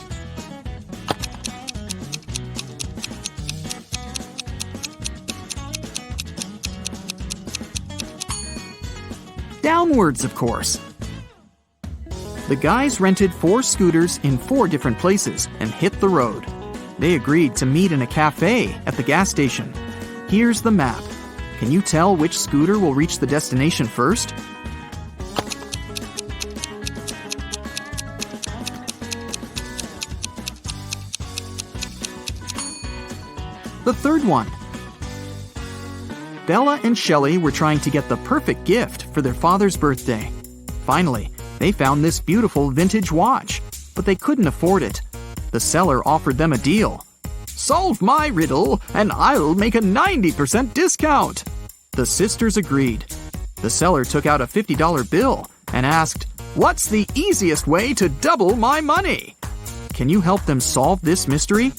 E: Downwards, of course. The guys rented 4 scooters in 4 different places and hit the road. They agreed to meet in a cafe at the gas station. Here's the map. Can you tell which scooter will reach the destination first? The one. Bella and Shelley were trying to get the perfect gift for their father's birthday. Finally, they found this beautiful vintage watch, but they couldn't afford it. The seller offered them a deal. "Solve my riddle, and I'll make a 90% discount." The sisters agreed. The seller took out a $50 bill and asked, "What's the easiest way to double my money? Can you help them solve this mystery?"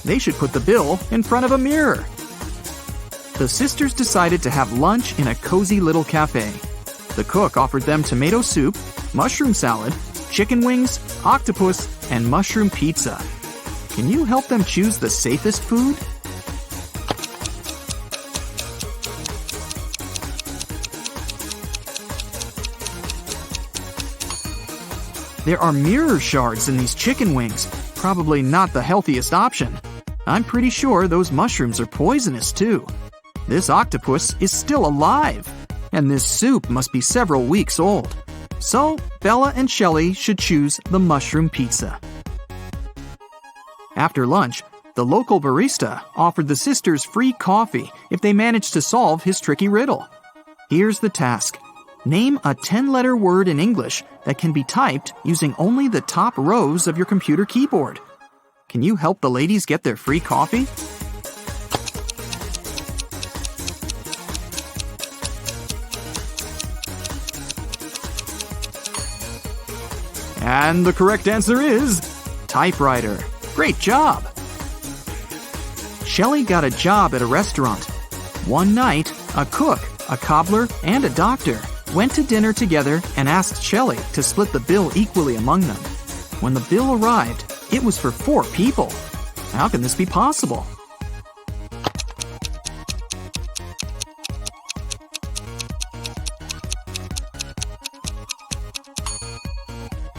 E: They should put the bill in front of a mirror. The sisters decided to have lunch in a cozy little cafe. The cook offered them tomato soup, mushroom salad, chicken wings, octopus, and mushroom pizza. Can you help them choose the safest food? There are mirror shards in these chicken wings. Probably not the healthiest option. I'm pretty sure those mushrooms are poisonous too. This octopus is still alive, and this soup must be several weeks old. So, Bella and Shelley should choose the mushroom pizza. After lunch, the local barista offered the sisters free coffee if they managed to solve his tricky riddle. Here's the task. Name a 10-letter word in English that can be typed using only the top rows of your computer keyboard. Can you help the ladies get their free coffee? And the correct answer is typewriter. Great job! Shelley got a job at a restaurant. One night, a cook, a cobbler, and a doctor went to dinner together and asked Shelley to split the bill equally among them. When the bill arrived, it was for 4 people. How can this be possible?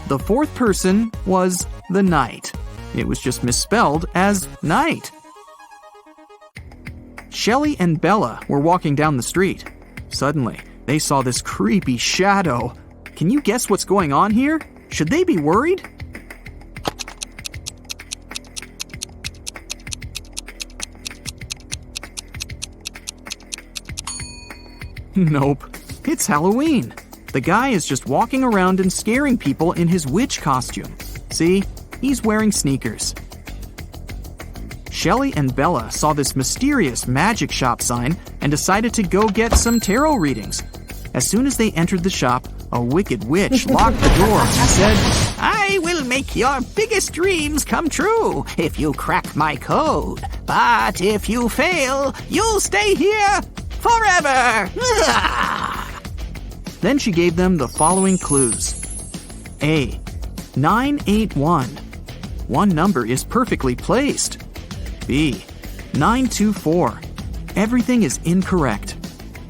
E: The fourth person was the knight. It was just misspelled as night. Shelley and Bella were walking down the street. Suddenly, they saw this creepy shadow. Can you guess what's going on here? Should they be worried? Nope, it's Halloween. The guy is just walking around and scaring people in his witch costume. See, he's wearing sneakers. Shelley and Bella saw this mysterious magic shop sign and decided to go get some tarot readings. As soon as they entered the shop, a wicked witch locked the door and said, "I will make your biggest dreams come true if you crack my code. But if you fail, you'll stay here forever." Then she gave them the following clues. A. 981. One number is perfectly placed. B. 924. Everything is incorrect.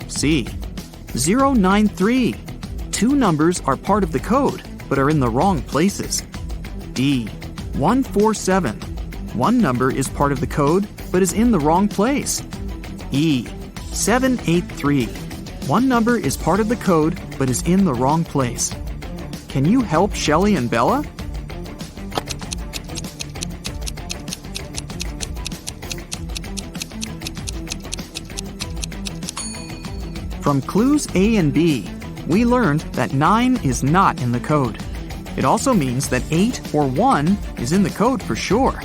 E: C. 093. 2 numbers are part of the code, but are in the wrong places. D. 147. One number is part of the code, but is in the wrong place. E. 783. One number is part of the code, but is in the wrong place. Can you help Shelley and Bella? From clues A and B, we learned that 9 is not in the code. It also means that 8 or 1 is in the code for sure.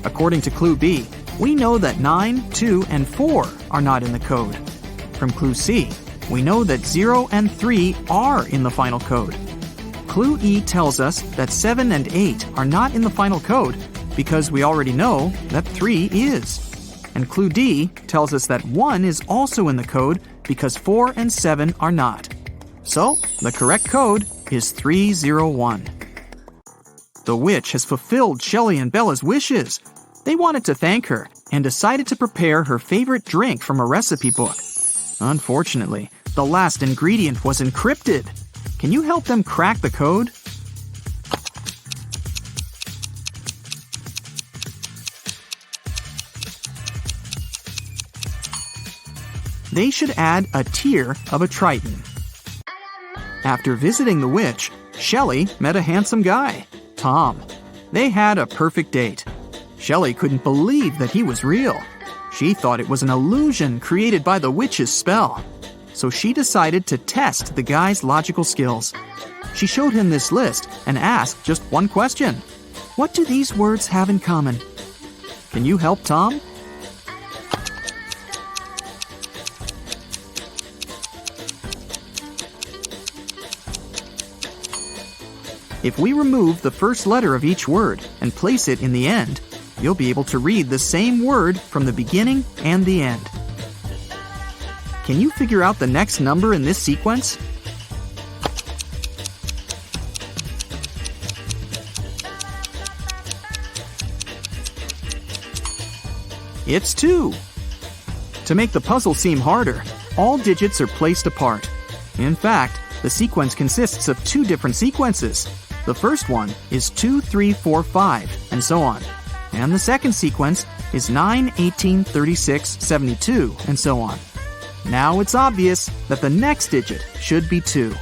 E: According to clue B, we know that 9, 2, and 4 are not in the code. From clue C, we know that 0 and 3 are in the final code. Clue E tells us that 7 and 8 are not in the final code because we already know that 3 is. And clue D tells us that 1 is also in the code because 4 and 7 are not. So, the correct code is 301. The witch has fulfilled Shelley and Bella's wishes. They wanted to thank her and decided to prepare her favorite drink from a recipe book. Unfortunately, the last ingredient was encrypted. Can you help them crack the code? They should add a tear of a Triton. After visiting the witch, Shelley met a handsome guy, Tom. They had a perfect date. Shelley couldn't believe that he was real. She thought it was an illusion created by the witch's spell. So she decided to test the guy's logical skills. She showed him this list and asked just one question. What do these words have in common? Can you help Tom? If we remove the first letter of each word and place it in the end, you'll be able to read the same word from the beginning and the end. Can you figure out the next number in this sequence? It's 2. To make the puzzle seem harder, all digits are placed apart. In fact, the sequence consists of 2 different sequences. The first one is 2, 3, 4, 5, and so on. And the second sequence is 9, 18, 36, 72, and so on. Now it's obvious that the next digit should be 2.